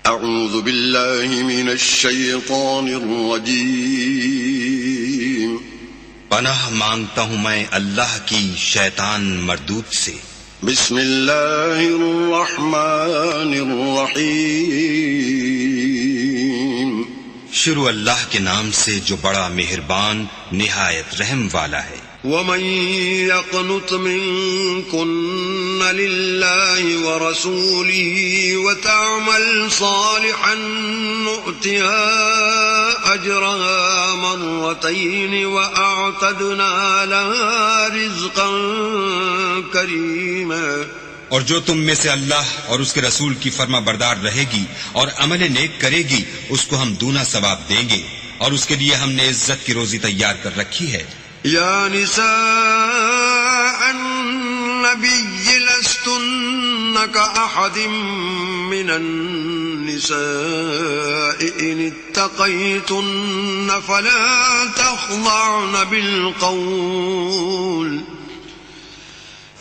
اعوذ باللہ من الشیطان الرجیم پناہ مانگتا ہوں میں اللہ کی شیطان مردود سے. بسم اللہ الرحمن الرحیم شروع اللہ کے نام سے جو بڑا مہربان نہایت رحم والا ہے. ومن يقنط منكن لله ورسوله وتعمل صالحا نؤتها أجرها مرتين وأعتدنا لها رزقا كريما. اور جو تم میں سے اللہ اور اس کے رسول کی فرما بردار رہے گی اور عمل نیک کرے گی اس کو ہم دونا ثواب دیں گے اور اس کے لیے ہم نے عزت کی روزی تیار کر رکھی ہے. یا نساء النبی لستن كأحد من النساء ان اتقیتن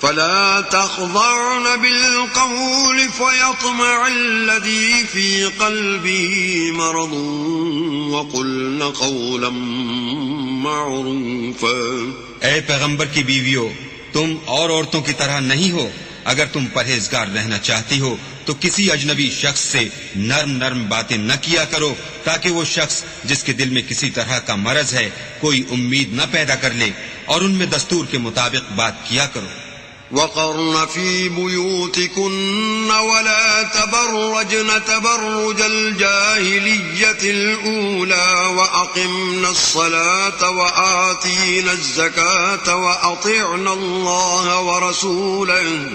فلا تخضعن بالقول فيطمع الذي في قلبه مرض وقلن قولا معروفا. اے پیغمبر کی بیویوں، تم اور عورتوں کی طرح نہیں ہو. اگر تم پرہیزگار رہنا چاہتی ہو تو کسی اجنبی شخص سے نرم نرم باتیں نہ کیا کرو تاکہ وہ شخص جس کے دل میں کسی طرح کا مرض ہے کوئی امید نہ پیدا کر لے، اور ان میں دستور کے مطابق بات کیا کرو. وقرن في بيوتكن ولا تبرجن تبرج الجاهلية الأولى وأقمن الصلاة وآتين الزكاة وأطعن الله ورسوله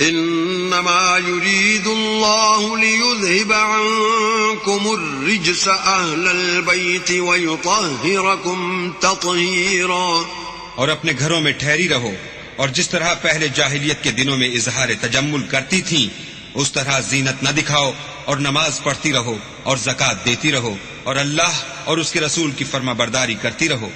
إنما يريد الله ليذهب عنكم الرجس أهل البيت ويطهركم تطهيرا. اور اپنے گھروں میں ٹھہری رہو، اور جس طرح پہلے جاہلیت کے دنوں میں اظہار تجمل کرتی تھیں اس طرح زینت نہ دکھاؤ، اور نماز پڑھتی رہو اور زکوٰۃ دیتی رہو اور اللہ اور اس کے رسول کی فرما برداری کرتی رہو.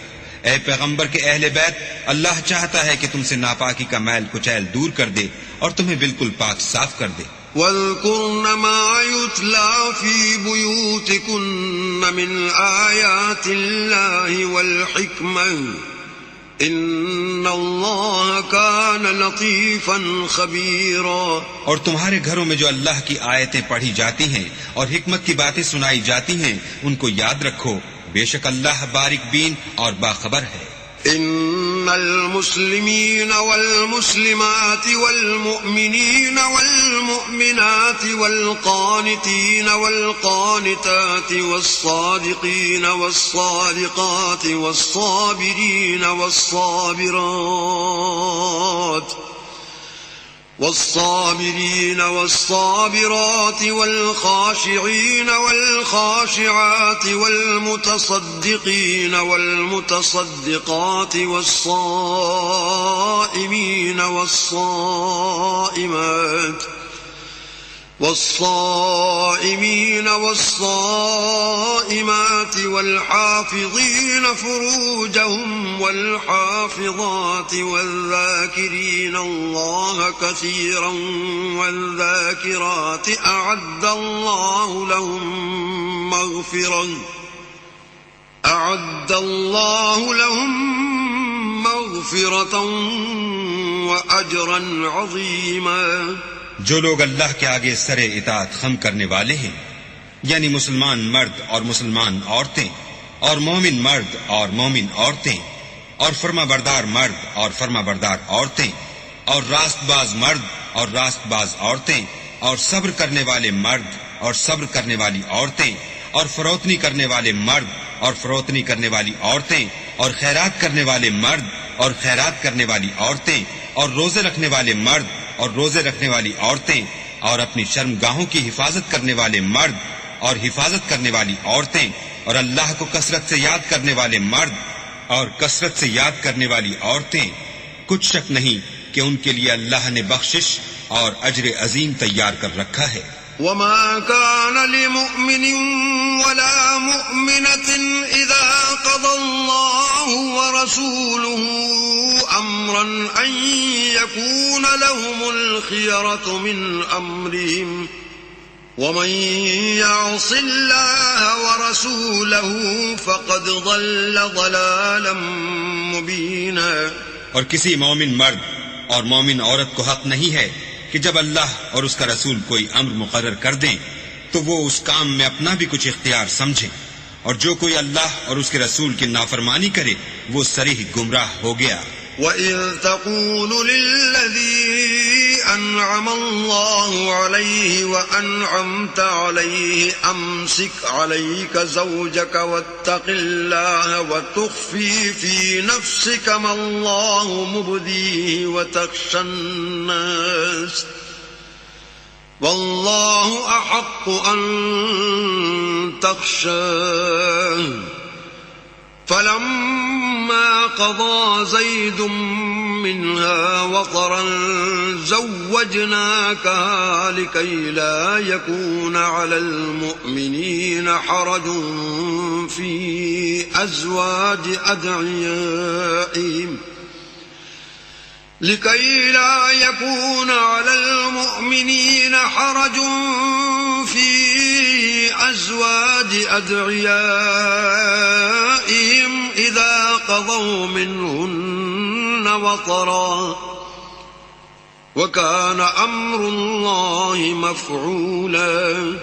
اے پیغمبر کے اہل بیت، اللہ چاہتا ہے کہ تم سے ناپاکی کا میل کچیل دور کر دے اور تمہیں بالکل پاک صاف کر دے. وَاذْكُرْنَ مَا يُتْلَى فِي بُيُوتِكُنَّ مِنْ آيَاتِ اللَّهِ وَالْحِكْمَةِ ان اللہ کان لطیفا خبیرا. اور تمہارے گھروں میں جو اللہ کی آیتیں پڑھی جاتی ہیں اور حکمت کی باتیں سنائی جاتی ہیں ان کو یاد رکھو، بے شک اللہ باریک بین اور باخبر ہے. ان المسلمین والمسلمات والمؤمنین والمؤمنات والقانتین والقانتات والصادقین والصادقات والصابرین والصابرات والخاشعين والخاشعات والمتصدقين والمتصدقات والصائمين والصائمات والحافظين فروجهم والحافظات والذاكرين الله كثيرا والذاكرات أعد الله لهم مغفرة وأجرا عظيما. جو لوگ اللہ کے آگے سر اطاعت خم کرنے والے ہیں، یعنی مسلمان مرد اور مسلمان عورتیں، اور مومن مرد اور مومن عورتیں، اور فرما بردار مرد اور فرما بردار عورتیں، اور راست باز مرد اور راست باز عورتیں، اور صبر کرنے والے مرد اور صبر کرنے والی عورتیں، اور فروتنی کرنے والے مرد اور فروتنی کرنے والی عورتیں، اور خیرات کرنے والے مرد اور خیرات کرنے والی عورتیں، اور روزے رکھنے والے مرد اور روزے رکھنے والی عورتیں، اور اپنی شرمگاہوں کی حفاظت کرنے والے مرد اور حفاظت کرنے والی عورتیں، اور اللہ کو کثرت سے یاد کرنے والے مرد اور کثرت سے یاد کرنے والی عورتیں. کچھ شک نہیں کہ ان کے لیے اللہ نے بخشش اور اجر عظیم تیار کر رکھا ہے. وما كان لمؤمن ولا مؤمنة إذا قضى الله ورسوله أمرا أن يكون لهم الخيرة من أمرهم ومن يعص الله ورسوله فقد ضل ضلالا مبينا. اور کسی مومن مرد اور مومن عورت کو حق نہیں ہے کہ جب اللہ اور اس کا رسول کوئی امر مقرر کر دیں تو وہ اس کام میں اپنا بھی کچھ اختیار سمجھے، اور جو کوئی اللہ اور اس کے رسول کی نافرمانی کرے وہ صریح گمراہ ہو گیا. وَإِذْ تَقُولُ لِلَّذِي أَنْعَمَ اللَّهُ عَلَيْهِ وَأَنْعَمْتَ عَلَيْهِ أَمْسِكْ عَلَيْكَ زَوْجَكَ وَاتَّقِ اللَّهَ وَتُخْفِي فِي نَفْسِكَ مَا اللَّهُ مُبْدِيهِ وَتَخْشَى النَّاسَ وَاللَّهُ أَحَقُّ أَن تَخْشَاهُ. فلما قضى زيد منها وطرا زوجناكها لكي لا يكون على المؤمنين حرج في أزواج أدعيائهم لكي لا يكون على المؤمنين حرج في أزواج أدعيائهم إذا قضوا منهن وطرا وكان أمر الله مفعولا.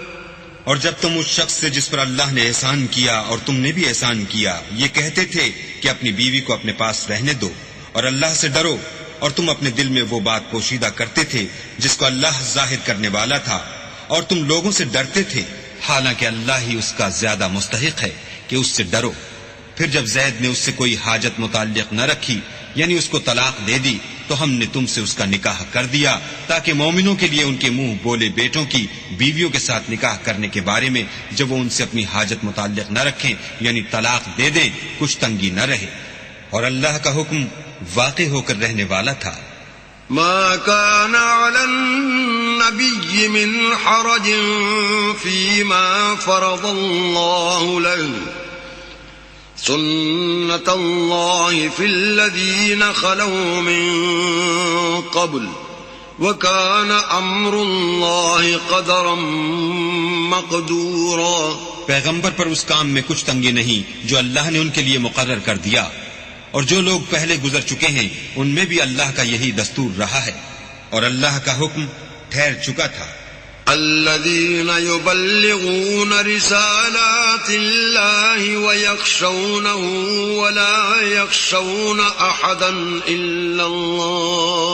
اور جب تم اس شخص سے جس پر اللہ نے احسان کیا اور تم نے بھی احسان کیا یہ کہتے تھے کہ اپنی بیوی کو اپنے پاس رہنے دو اور اللہ سے ڈرو، اور تم اپنے دل میں وہ بات پوشیدہ کرتے تھے جس کو اللہ ظاہر کرنے والا تھا، اور تم لوگوں سے ڈرتے تھے، حالانکہ اللہ ہی اس کا زیادہ مستحق ہے کہ اس سے ڈرو. پھر جب زید نے اس سے کوئی حاجت متعلق نہ رکھی یعنی اس کو طلاق دے دی تو ہم نے تم سے اس کا نکاح کر دیا تاکہ مومنوں کے لیے ان کے منہ بولے بیٹوں کی بیویوں کے ساتھ نکاح کرنے کے بارے میں جب وہ ان سے اپنی حاجت متعلق نہ رکھیں یعنی طلاق دے دیں کچھ تنگی نہ رہے. اور اللہ کا حکم واقع ہو کر رہنے والا تھا. ما كان على النبي من حرج فيما فرض الله له سنة الله في الذين خلوا من قبل وكان أمر الله قدرا مقدورا. پیغمبر پر اس کام میں کچھ تنگی نہیں جو اللہ نے ان کے لیے مقرر کر دیا، اور جو لوگ پہلے گزر چکے ہیں ان میں بھی اللہ کا یہی دستور رہا ہے، اور اللہ کا حکم ٹھہر چکا تھا. الذين يبلغون رسالات الله ويخشونه ولا يخشون أحدا إلا الله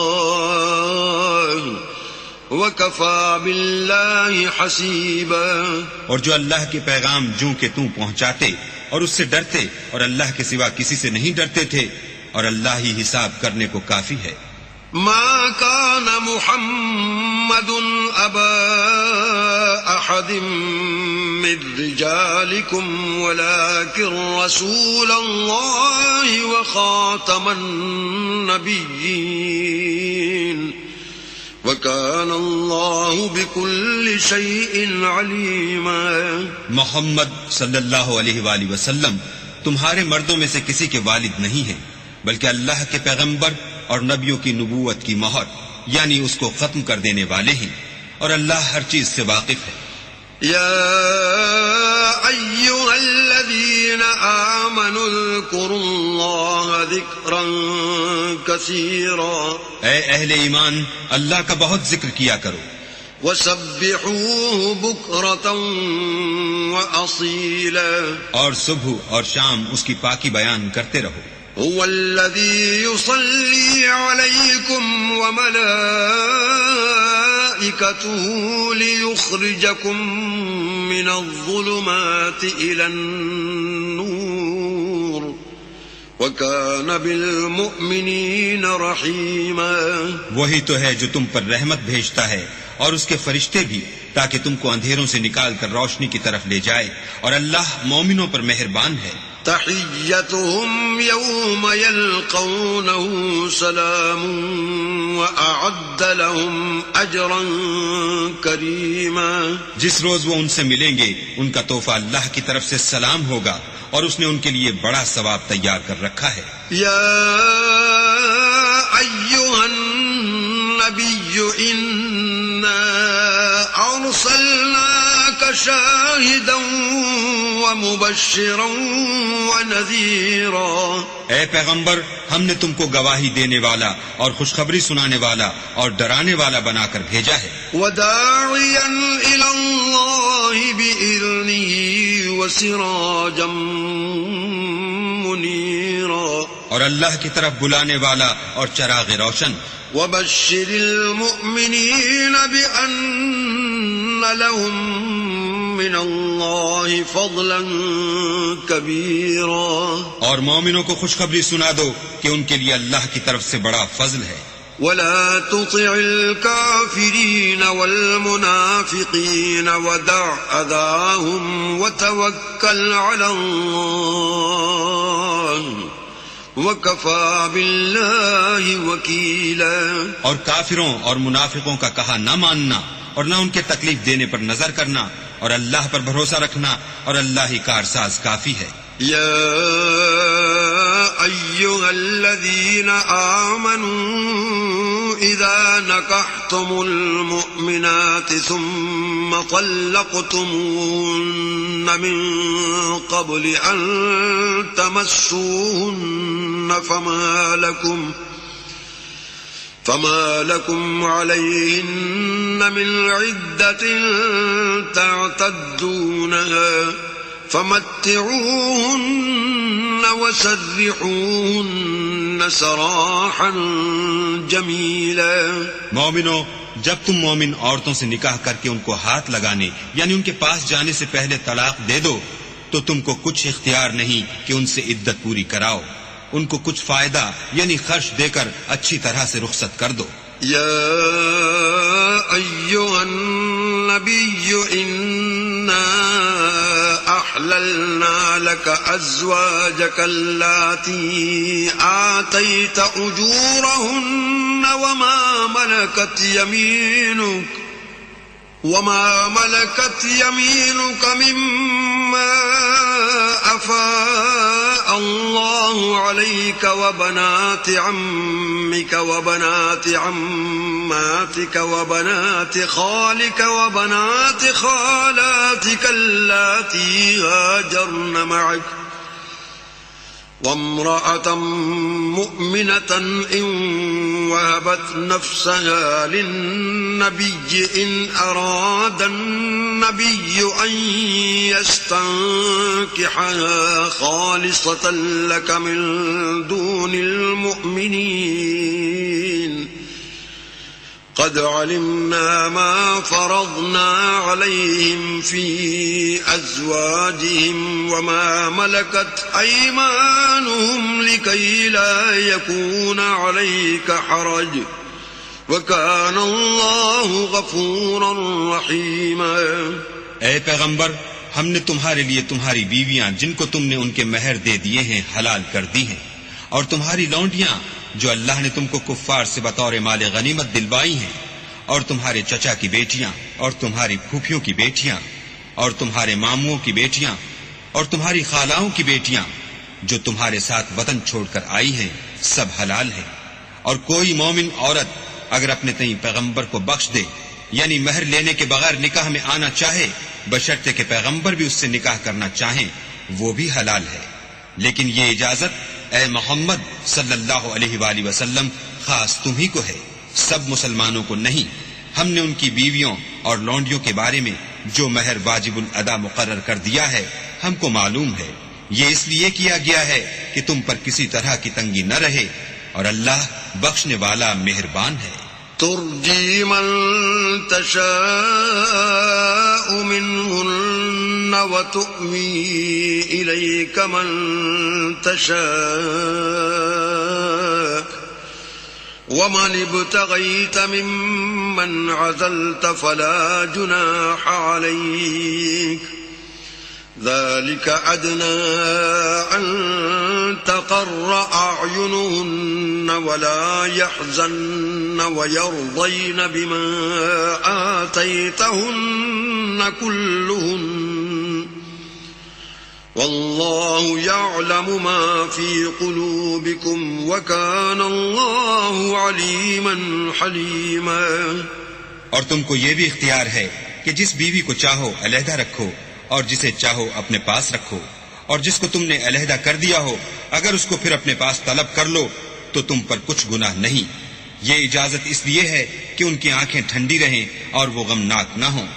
وكفى بالله حسيبا. اور جو اللہ کے پیغام جوں کہ توں پہنچاتے اور اس سے ڈرتے اور اللہ کے سوا کسی سے نہیں ڈرتے تھے، اور اللہ ہی حساب کرنے کو کافی ہے. ما كان محمد أبا أحد من رجالكم ولكن رسول الله وخاتم النبيين وكان الله بكل شيء عليما. محمد صلی اللہ علیہ وآلہ وسلم تمہارے مردوں میں سے کسی کے والد نہیں ہیں، بلکہ اللہ کے پیغمبر اور نبیوں کی نبوت کی مہر یعنی اس کو ختم کر دینے والے ہیں، اور اللہ ہر چیز سے واقف ہے. يا أيها الذين آمنوا اذكروا الله ذكرا كثيرا. اے اہل ایمان اللہ کا بہت ذکر کیا کرو، وسبحوه بكرة وأصيلا. اور صبح اور شام اس کی پاکی بیان کرتے رہو. هو الذي يصلي عليكم وملائكته ليخرجكم من الظلمات إلى النور وَكَانَ بِالْمُؤْمِنِينَ رَحِيمًا. وہی تو ہے جو تم پر رحمت بھیجتا ہے اور اس کے فرشتے بھی، تاکہ تم کو اندھیروں سے نکال کر روشنی کی طرف لے جائے، اور اللہ مومنوں پر مہربان ہے. تحیتهم یوم یلقونه سلام وأعد لهم اجرا کریما. جس روز وہ ان سے ملیں گے ان کا تحفہ اللہ کی طرف سے سلام ہوگا، اور اس نے ان کے لیے بڑا ثواب تیار کر رکھا ہے. یا ایھا النبی انا ارسلنا أرسلناك شاهدا ومبشرا ونذيرا. اے پیغمبر، ہم نے تم کو گواہی دینے والا اور خوشخبری سنانے والا اور ڈرانے والا بنا کر بھیجا ہے. وداعيا إلى الله بإذنه وسراجا منيرا. اور اللہ کی طرف بلانے والا اور چراغ روشن. وبشر المؤمنين بأن لهم من الله فضلا كبيرا. اور مومنوں کو خوشخبری سنا دو کہ ان کے لیے اللہ کی طرف سے بڑا فضل ہے. ولا تطع الكافرين والمنافقين ودع أذاهم وتوكل على الله وَكَفَى بِاللَّهِ وَكِيلًا. اور کافروں اور منافقوں کا کہا نہ ماننا اور نہ ان کے تکلیف دینے پر نظر کرنا اور اللہ پر بھروسہ رکھنا اور اللہ ہی کارساز کافی ہے. يا أيها الذين آمنوا إذا نكحتم المؤمنات ثم طلقتموهن من قبل أن تمسوهن فما لكم عليهن من عدة تعتدونها فمتعوهن وسرحوهن سراحا جميلا. مومنو، جب تم مومن عورتوں سے نکاح کر کے ان کو ہاتھ لگانے یعنی ان کے پاس جانے سے پہلے طلاق دے دو تو تم کو کچھ اختیار نہیں کہ ان سے عدت پوری کراؤ. ان کو کچھ فائدہ یعنی خرچ دے کر اچھی طرح سے رخصت کر دو. يا أيها النبي إنا أحللنا لك أزواجك اللاتي آتيت أجورهن وما ملكت يمينك مما أفاء الله عليك وبنات عمك وبنات عماتك وبنات خالك وبنات خالاتك اللاتي هاجرن معك وامرأة مؤمنة إن وهبت نفسها للنبي إن أراد النبي أن يستنكحها خالصة لك من دون المؤمنين قد علمنا ما فرضنا عليهم في أزواجهم وما ملكت أيمانهم لكي لا يكون عليك حرج وكان الله غفورا رحيما. اے پیغمبر، ہم نے تمہارے لیے تمہاری بیویاں جن کو تم نے ان کے مہر دے دیے ہیں حلال کر دی ہیں، اور تمہاری لونڈیاں جو اللہ نے تم کو کفار سے بطور مال غنیمت دلوائی ہیں، اور تمہارے چچا کی بیٹیاں اور تمہاری پھوپھیوں کی بیٹیاں اور تمہارے ماموں کی بیٹیاں اور تمہاری خالاؤں کی بیٹیاں جو تمہارے ساتھ وطن چھوڑ کر آئی ہیں، سب حلال ہیں. اور کوئی مومن عورت اگر اپنے تئیں پیغمبر کو بخش دے یعنی مہر لینے کے بغیر نکاح میں آنا چاہے بشرطے کہ پیغمبر بھی اس سے نکاح کرنا چاہیں، وہ بھی حلال ہے. لیکن یہ اجازت اے محمد صلی اللہ علیہ وآلہ وسلم خاص تم ہی کو ہے، سب مسلمانوں کو نہیں. ہم نے ان کی بیویوں اور لونڈیوں کے بارے میں جو مہر واجب الادا مقرر کر دیا ہے ہم کو معلوم ہے. یہ اس لیے کیا گیا ہے کہ تم پر کسی طرح کی تنگی نہ رہے، اور اللہ بخشنے والا مہربان ہے. ترجي من تشاء منهن وتؤوي إليك من تشاء ومن ابتغيت ممن عزلت فلا جناح عليك ذلك أدنى أن تقر أعينهن ولا يحزن ويرضين بما آتيتهن كلهن والله يعلم ما في قلوبكم وكان الله عليما حليما. اور تم کو یہ بھی اختیار ہے کہ جس بیوی کو چاہو علیحدہ رکھو اور جسے چاہو اپنے پاس رکھو، اور جس کو تم نے علیحدہ کر دیا ہو اگر اس کو پھر اپنے پاس طلب کر لو تو تم پر کچھ گناہ نہیں۔ یہ اجازت اس لیے ہے کہ ان کی آنکھیں ٹھنڈی رہیں اور وہ غمناک نہ ہوں،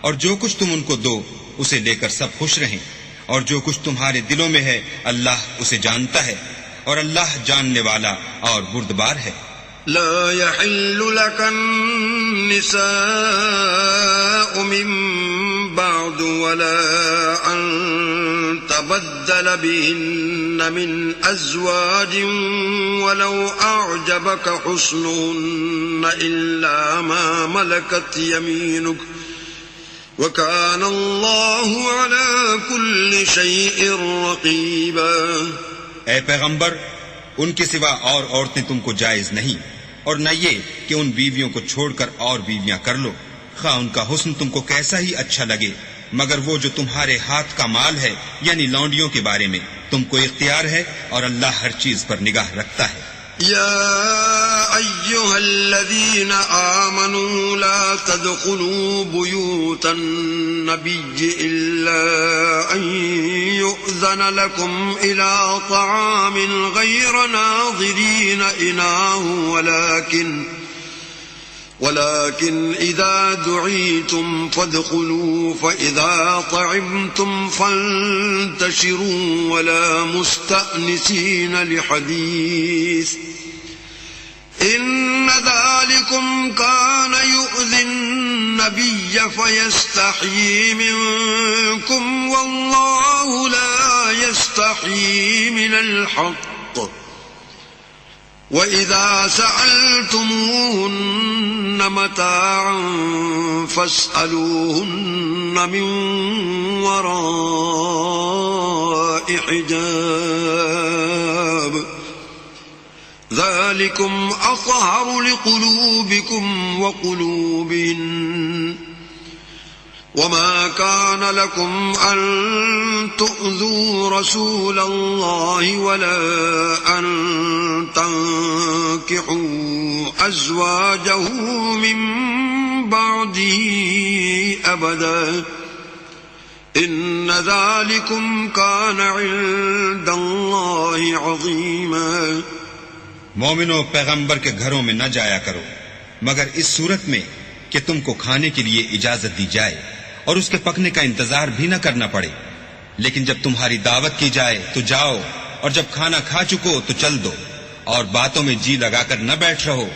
اور جو کچھ تم ان کو دو اسے لے کر سب خوش رہیں، اور جو کچھ تمہارے دلوں میں ہے اللہ اسے جانتا ہے، اور اللہ جاننے والا اور بردبار ہے۔ لا يحل لك النساء من بعد ولا أن تبدل بهن من أزواج ولو أعجبك حسنهن إلا ما ملكت يمينك وكان الله على كل شيء رقيبا۔ اے پیغمبر، ان کے سوا اور عورتیں تم کو جائز نہیں، اور نہ یہ کہ ان بیویوں کو چھوڑ کر اور بیویاں کر لو، خواہ ان کا حسن تم کو کیسا ہی اچھا لگے، مگر وہ جو تمہارے ہاتھ کا مال ہے یعنی لونڈیوں کے بارے میں تم کو اختیار ہے، اور اللہ ہر چیز پر نگاہ رکھتا ہے۔ يا أيها الذين آمنوا لا تدخلوا بيوت النبي إلا أن يؤذن لكم إلى طعام غير ناظرين إناه ولكن إذا دعيتم فادخلوا فإذا طعمتم فانتشروا ولا مستأنسين لحديث إن ذلكم كان يؤذي النبي فيستحيي منكم والله لا يستحيي من الحق وَإِذَا سَأَلْتُمُوهُنَّ مَتَاعًا فَاسْأَلُوهُنَّ مِنْ وَرَاءِ حِجَابٍ ذَلِكُمْ أَطْهَرُ لِقُلُوبِكُمْ وَقُلُوبِهِنَّ وما كان لكم أن تؤذوا رسول الله ولا أن تنكحوا أزواجه من بعده أبدا إن ذلكم كان عند الله عظيما۔ مومنو، پیغمبر کے گھروں میں نہ جایا کرو مگر اس صورت میں کہ تم کو کھانے کے لیے اجازت دی جائے اور اس کے پکنے کا انتظار بھی نہ کرنا پڑے، لیکن جب تمہاری دعوت کی جائے تو جاؤ، اور جب کھانا کھا چکو تو چل دو، اور باتوں میں جی لگا کر نہ بیٹھ رہو۔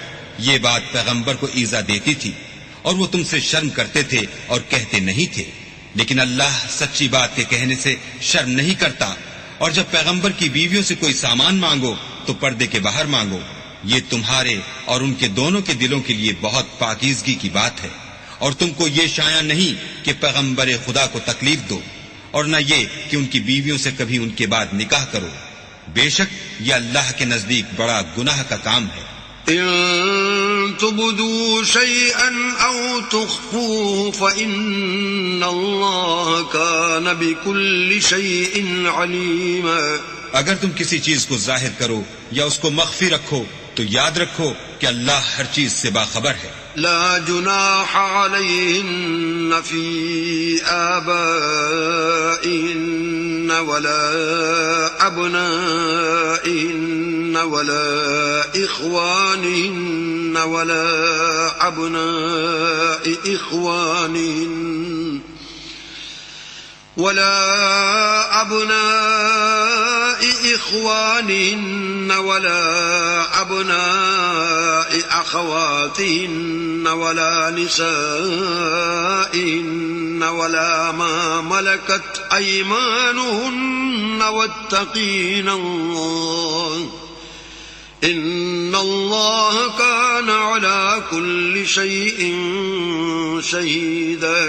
یہ بات پیغمبر کو ایذا دیتی تھی اور وہ تم سے شرم کرتے تھے اور کہتے نہیں تھے، لیکن اللہ سچی بات کے کہنے سے شرم نہیں کرتا۔ اور جب پیغمبر کی بیویوں سے کوئی سامان مانگو تو پردے کے باہر مانگو، یہ تمہارے اور ان کے دونوں کے دلوں کے لیے بہت پاکیزگی کی بات ہے، اور تم کو یہ شایع نہیں کہ پیغمبر خدا کو تکلیف دو، اور نہ یہ کہ ان کی بیویوں سے کبھی ان کے بعد نکاح کرو، بے شک یہ اللہ کے نزدیک بڑا گناہ کا کام ہے۔ إن تبدوا شيئا أو تخفوه فإن الله كان بكل شيء عليما۔ اگر تم کسی چیز کو ظاہر کرو یا اس کو مخفی رکھو تو یاد رکھو کہ اللہ ہر چیز سے باخبر ہے۔ لا جناح عليهن في آبائهن ولا أبنائهن ولا إخوانهن ولا أبناء إخوانهن ولا أبناء أخواتهن ولا نسائهن ولا ما ملكت أيمانهن واتقين الله إن الله كان على كل شيء شهيدا۔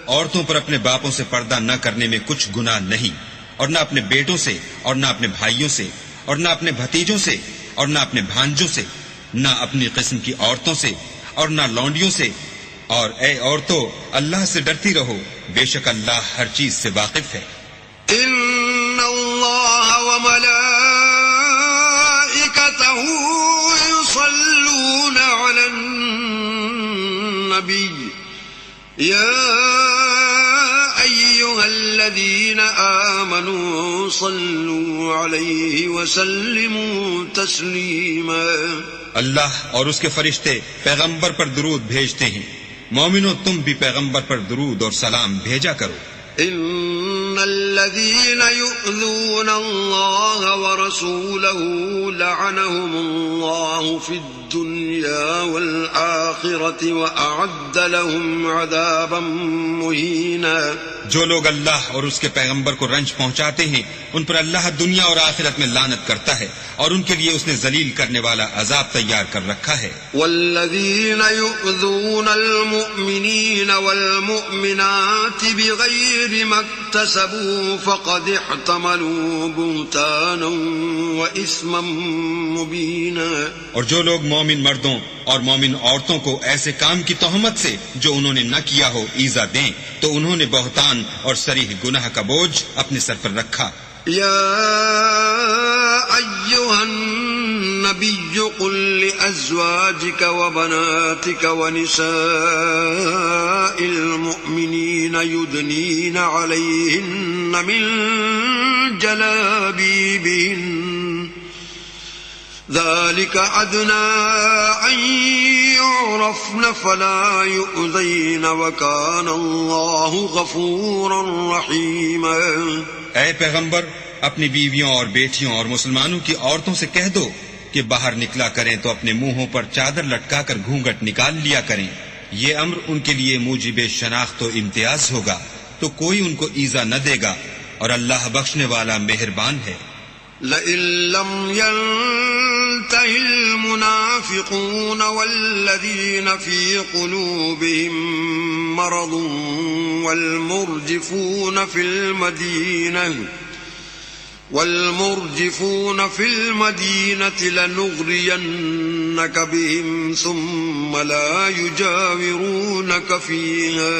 عورتوں پر اپنے باپوں سے پردہ نہ کرنے میں کچھ گناہ نہیں، اور نہ اپنے بیٹوں سے اور نہ اپنے بھائیوں سے اور نہ اپنے بھتیجوں سے اور نہ اپنے بھانجوں سے، نہ اپنی قسم کی عورتوں سے اور نہ لونڈیوں سے، اور اے عورتوں اللہ سے ڈرتی رہو، بے شک اللہ ہر چیز سے واقف ہے۔ ان اللہ وملائکتہ یصلون علی النبی يا أيها الذين آمنوا صلوا عليه وسلموا تسليما. اللہ اور اس کے فرشتے پیغمبر پر درود بھیجتے ہیں، مومنو تم بھی پیغمبر پر درود اور سلام بھیجا کرو. إن الذين يؤذون الله ورسوله لعنهم الله في الدنيا والآخرة وأعد لهم عذابا مهينا. جو لوگ اللہ اور اس کے پیغمبر کو رنج پہنچاتے ہیں ان پر اللہ دنیا اور آخرت میں لعنت کرتا ہے اور ان کے لیے اس نے ذلیل کرنے والا عذاب تیار کر رکھا ہے. والذين يؤذون المؤمنين والمؤمنات بغير ما اكتسبوا فقد احتملوا بهتانا وإثما مبينا. اور جو لوگ مومن مردوں اور مومن عورتوں کو ایسے کام کی تہمت سے جو انہوں نے نہ کیا ہو ایذا دیں تو انہوں نے بہتان اور صریح گناہ کا بوجھ اپنے سر پر رکھا. يا أيها النبي قل لأزواجك وبناتك ونساء المؤمنين يدنين عليهن من جلابيبهن ذلك أدنى أن يعرفن فلا يؤذين وكان الله غفورا رحيما. اے پیغمبر اپنی بیویوں اور بیٹیوں اور مسلمانوں کی عورتوں سے کہہ دو کہ باہر نکلا کریں تو اپنے منہوں پر چادر لٹکا کر گھونگھٹ نکال لیا کریں. یہ امر ان کے لیے موجب شناخت و امتیاز ہوگا تو کوئی ان کو ایذا نہ دے گا اور اللہ بخشنے والا مہربان ہے. لئن لم ينته المنافقون والذين في قلوبهم مرض والمرجفون في المدينة لنغرينك بهم ثم لا يجاورونك فيها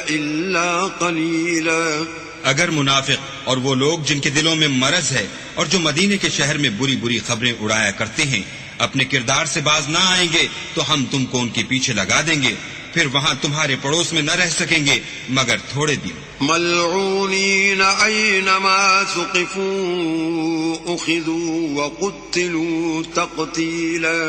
إلا قليلا. اگر منافق اور وہ لوگ جن کے دلوں میں مرض ہے اور جو مدینے کے شہر میں بری بری خبریں اڑایا کرتے ہیں اپنے کردار سے باز نہ آئیں گے تو ہم تم کو ان کے پیچھے لگا دیں گے، پھر وہاں تمہارے پڑوس میں نہ رہ سکیں گے مگر تھوڑے دن. ملعونین اینما ثقفوا اخذوا وقتلوا تقتیلا.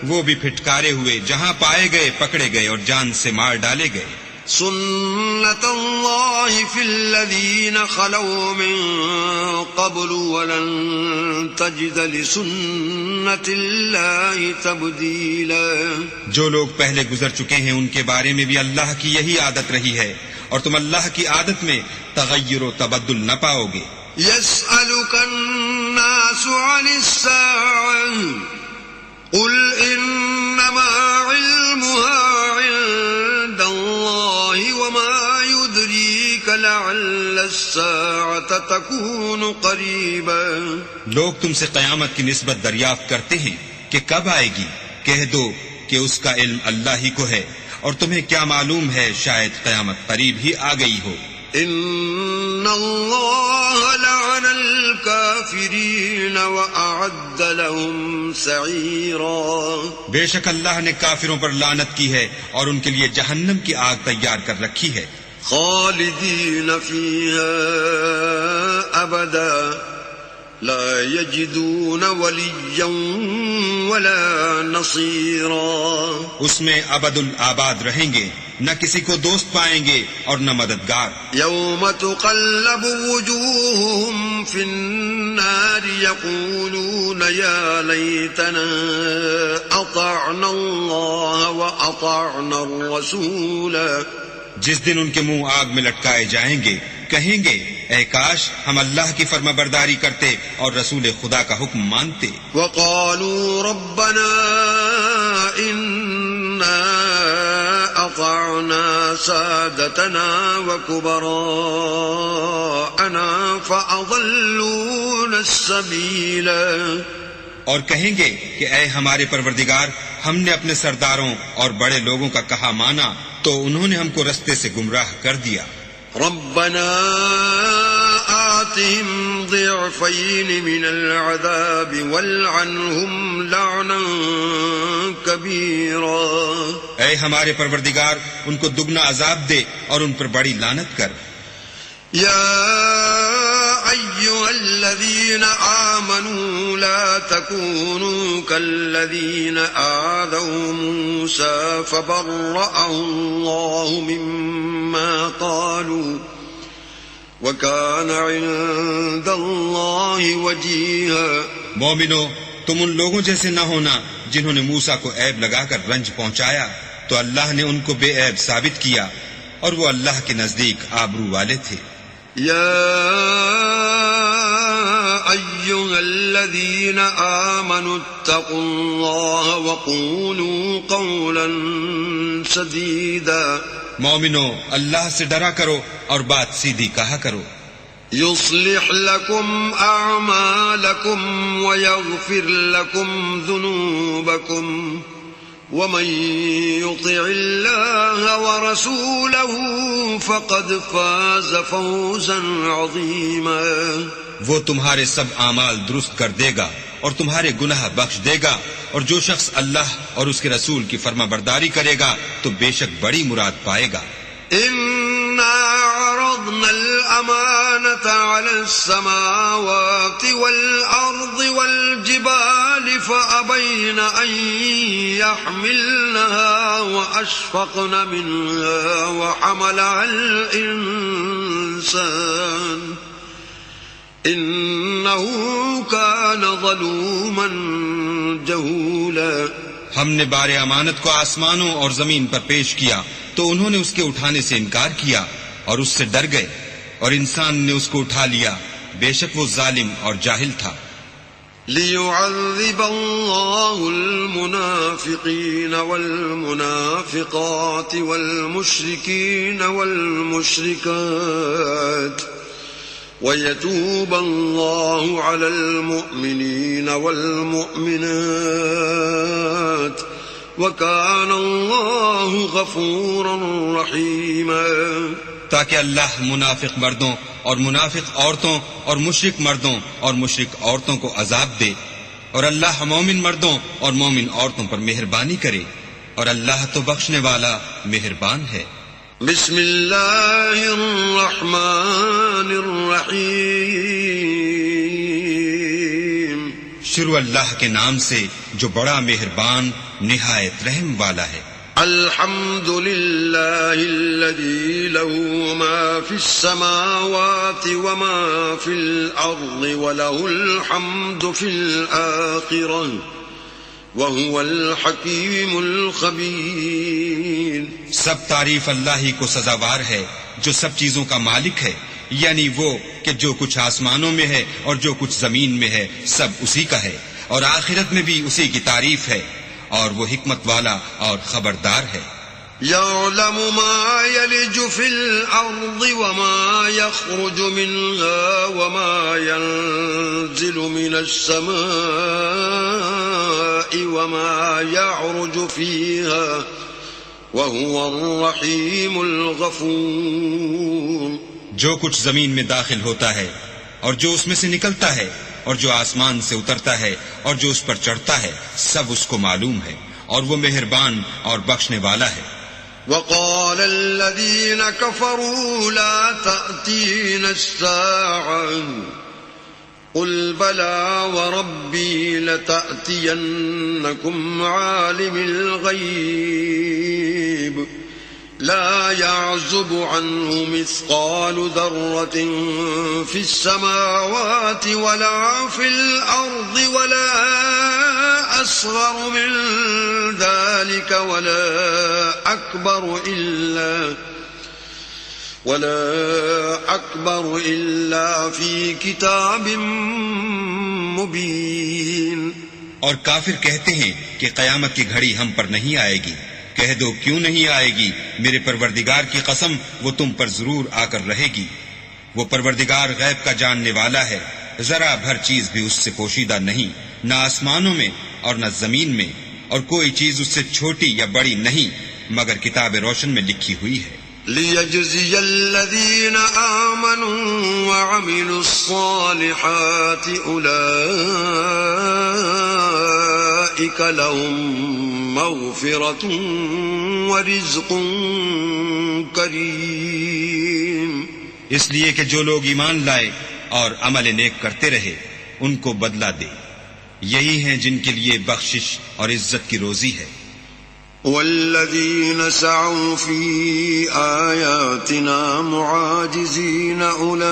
وہ بھی پھٹکارے ہوئے جہاں پائے گئے پکڑے گئے اور جان سے مار ڈالے گئے. سنت اللہ فی الذین خلو من قبل ولن تجد لسنت اللہ تبدیلا. جو لوگ پہلے گزر چکے ہیں ان کے بارے میں بھی اللہ کی یہی عادت رہی ہے اور تم اللہ کی عادت میں تغیر و تبدل نہ پاؤ گے. یسألک الناس عن الساعة قل انما علمها عند الله وما يدريك لعل الساعة تكون قريبا. لوگ تم سے قیامت کی نسبت دریافت کرتے ہیں کہ کب آئے گی، کہہ دو کہ اس کا علم اللہ ہی کو ہے اور تمہیں کیا معلوم ہے شاید قیامت قریب ہی آ گئی ہو. ان اللہ لعن الکافرین واعد لهم سعیرا. بے شک اللہ نے کافروں پر لعنت کی ہے اور ان کے لیے جہنم کی آگ تیار کر رکھی ہے. خالدین فیہا ابدا لا یجدون ولیا ولا نصیرا. اس میں ابد الآباد رہیں گے، نہ کسی کو دوست پائیں گے اور نہ مددگار. یوم تقلب وجوہہم فی النار یقولون یا لیتنا اطعنا اللہ واطعنا الرسول. جس دن ان کے منہ آگ میں لٹکائے جائیں گے کہیں گے اے کاش ہم اللہ کی فرما برداری کرتے اور رسول خدا کا حکم مانتے. وقالوا ربنا اننا اطعنا سادتنا وكبراءنا فاضلونا السبيل. اور کہیں گے کہ اے ہمارے پروردگار ہم نے اپنے سرداروں اور بڑے لوگوں کا کہا مانا تو انہوں نے ہم کو رستے سے گمراہ کر دیا. ربنا آتهم ضعفين من العذاب والعنهم لعنا كبيرا. اے ہمارے پروردگار ان کو دگنا عذاب دے اور ان پر بڑی لعنت کر۔ يا أيها الذين آمنوا لا تكونوا كالذين آذوا موسى فبرأه الله مما قالوا وكان عند الله وجيها۔ مومنو، تم ان لوگوں جیسے نہ ہونا جنہوں نے موسیٰ کو عیب لگا کر رنج پہنچایا، تو اللہ نے ان کو بے عیب ثابت کیا اور وہ اللہ کے نزدیک آبرو والے تھے۔ يا أيها الذين آمنوا اتقوا الله وقولوا قولا سديدا۔ مومنو، اللہ سے ڈرا کرو اور بات سیدھی کہا کرو۔ يصلح لكم أعمالكم ويغفر لكم ذنوبكم ومن يطع الله ورسوله فقد فاز فوزا عظيما۔ وہ تمہارے سب اعمال درست کر دے گا اور تمہارے گناہ بخش دے گا، اور جو شخص اللہ اور اس کے رسول کی فرما برداری کرے گا تو بے شک بڑی مراد پائے گا۔ إنا عرضنا الأمانة على السماوات والأرض والجبال فأبين أن يحملنها وأشفقن منها وحملها الإنسان إنه كان ظلوما جهولا۔ ہم نے بار امانت کو آسمانوں اور زمین پر پیش کیا تو انہوں نے اس کے اٹھانے سے انکار کیا اور اس سے ڈر گئے، اور انسان نے اس کو اٹھا لیا، بے شک وہ ظالم اور جاہل تھا۔ ليعذب الله المنافقين والمنافقات والمشركين والمشركات ويتوب الله على المؤمنين والمؤمنات وكان الله غفورا رحيما۔ تاکہ اللہ منافق مردوں اور منافق عورتوں اور مشرک مردوں اور مشرک عورتوں کو عذاب دے، اور اللہ مومن مردوں اور مومن عورتوں پر مہربانی کرے، اور اللہ تو بخشنے والا مہربان ہے۔ بسم اللہ الرحمن الرحیم۔ شروع اللہ کے نام سے جو بڑا مہربان نہایت رحم والا ہے۔ الحمد للہ الذی له ما فی السماوات وما فی الارض وله الحمد فی الآخرہ وهو الحکیم الخبیر۔ سب تعریف اللہ ہی کو سزاوار ہے جو سب چیزوں کا مالک ہے، یعنی وہ کہ جو کچھ آسمانوں میں ہے اور جو کچھ زمین میں ہے سب اسی کا ہے، اور آخرت میں بھی اسی کی تعریف ہے، اور وہ حکمت والا اور خبردار ہے۔ يعلم ما يلج في الأرض وما يخرج منها وما ينزل من السماء وما يعرج فيها وهو الرحيم الغفور۔ جو کچھ زمین میں داخل ہوتا ہے اور جو اس میں سے نکلتا ہے اور جو آسمان سے اترتا ہے اور جو اس پر چڑھتا ہے سب اس کو معلوم ہے، اور وہ مہربان اور بخشنے والا ہے۔ وقال الذين كفروا لا تأتينا الساعة قل بلى وربي لتأتينكم عالم الغيب لا يعزب عنه مثقال ذرة في السماوات ولا في الأرض ولا أصغر من ذلك ولا أكبر إلا في كتاب مبين۔ اور کافر کہتے ہیں کہ قیامت کی گھڑی ہم پر نہیں آئے گی، کہہ دو کیوں نہیں آئے گی، میرے پروردگار کی قسم وہ تم پر ضرور آ کر رہے گی۔ وہ پروردگار غیب کا جاننے والا ہے، ذرا بھر چیز بھی اس سے پوشیدہ نہیں، نہ آسمانوں میں اور نہ زمین میں، اور کوئی چیز اس سے چھوٹی یا بڑی نہیں مگر کتاب روشن میں لکھی ہوئی ہے۔ لِيَجْزِيَ الَّذِينَ آمَنُوا وَعَمِلُوا الصَّالِحَاتِ أُولَئِكَ لَهُم مغفرة ورزق کریم. اس لیے کہ جو لوگ ایمان لائے اور عمل نیک کرتے رہے ان کو بدلہ دے. یہی ہیں جن کے لیے بخشش اور عزت کی روزی ہے. والذین سعوا فی آیاتنا معاجزین اولئک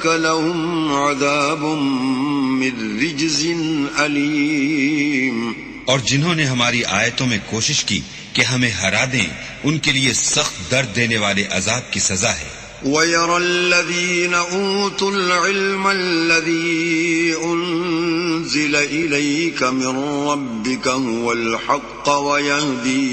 لهم عذاب من رجز علیم. اور جنہوں نے ہماری آیتوں میں کوشش کی کہ ہمیں ہرا دیں ان کے لیے سخت درد دینے والے عذاب کی سزا ہے. وَيَرَى الَّذِينَ أُوتُوا الْعِلْمَ الَّذِي أُنزِلَ إِلَيْكَ مِنْ رَبِّكَ هُوَ الْحَقَّ وَيَهْدِي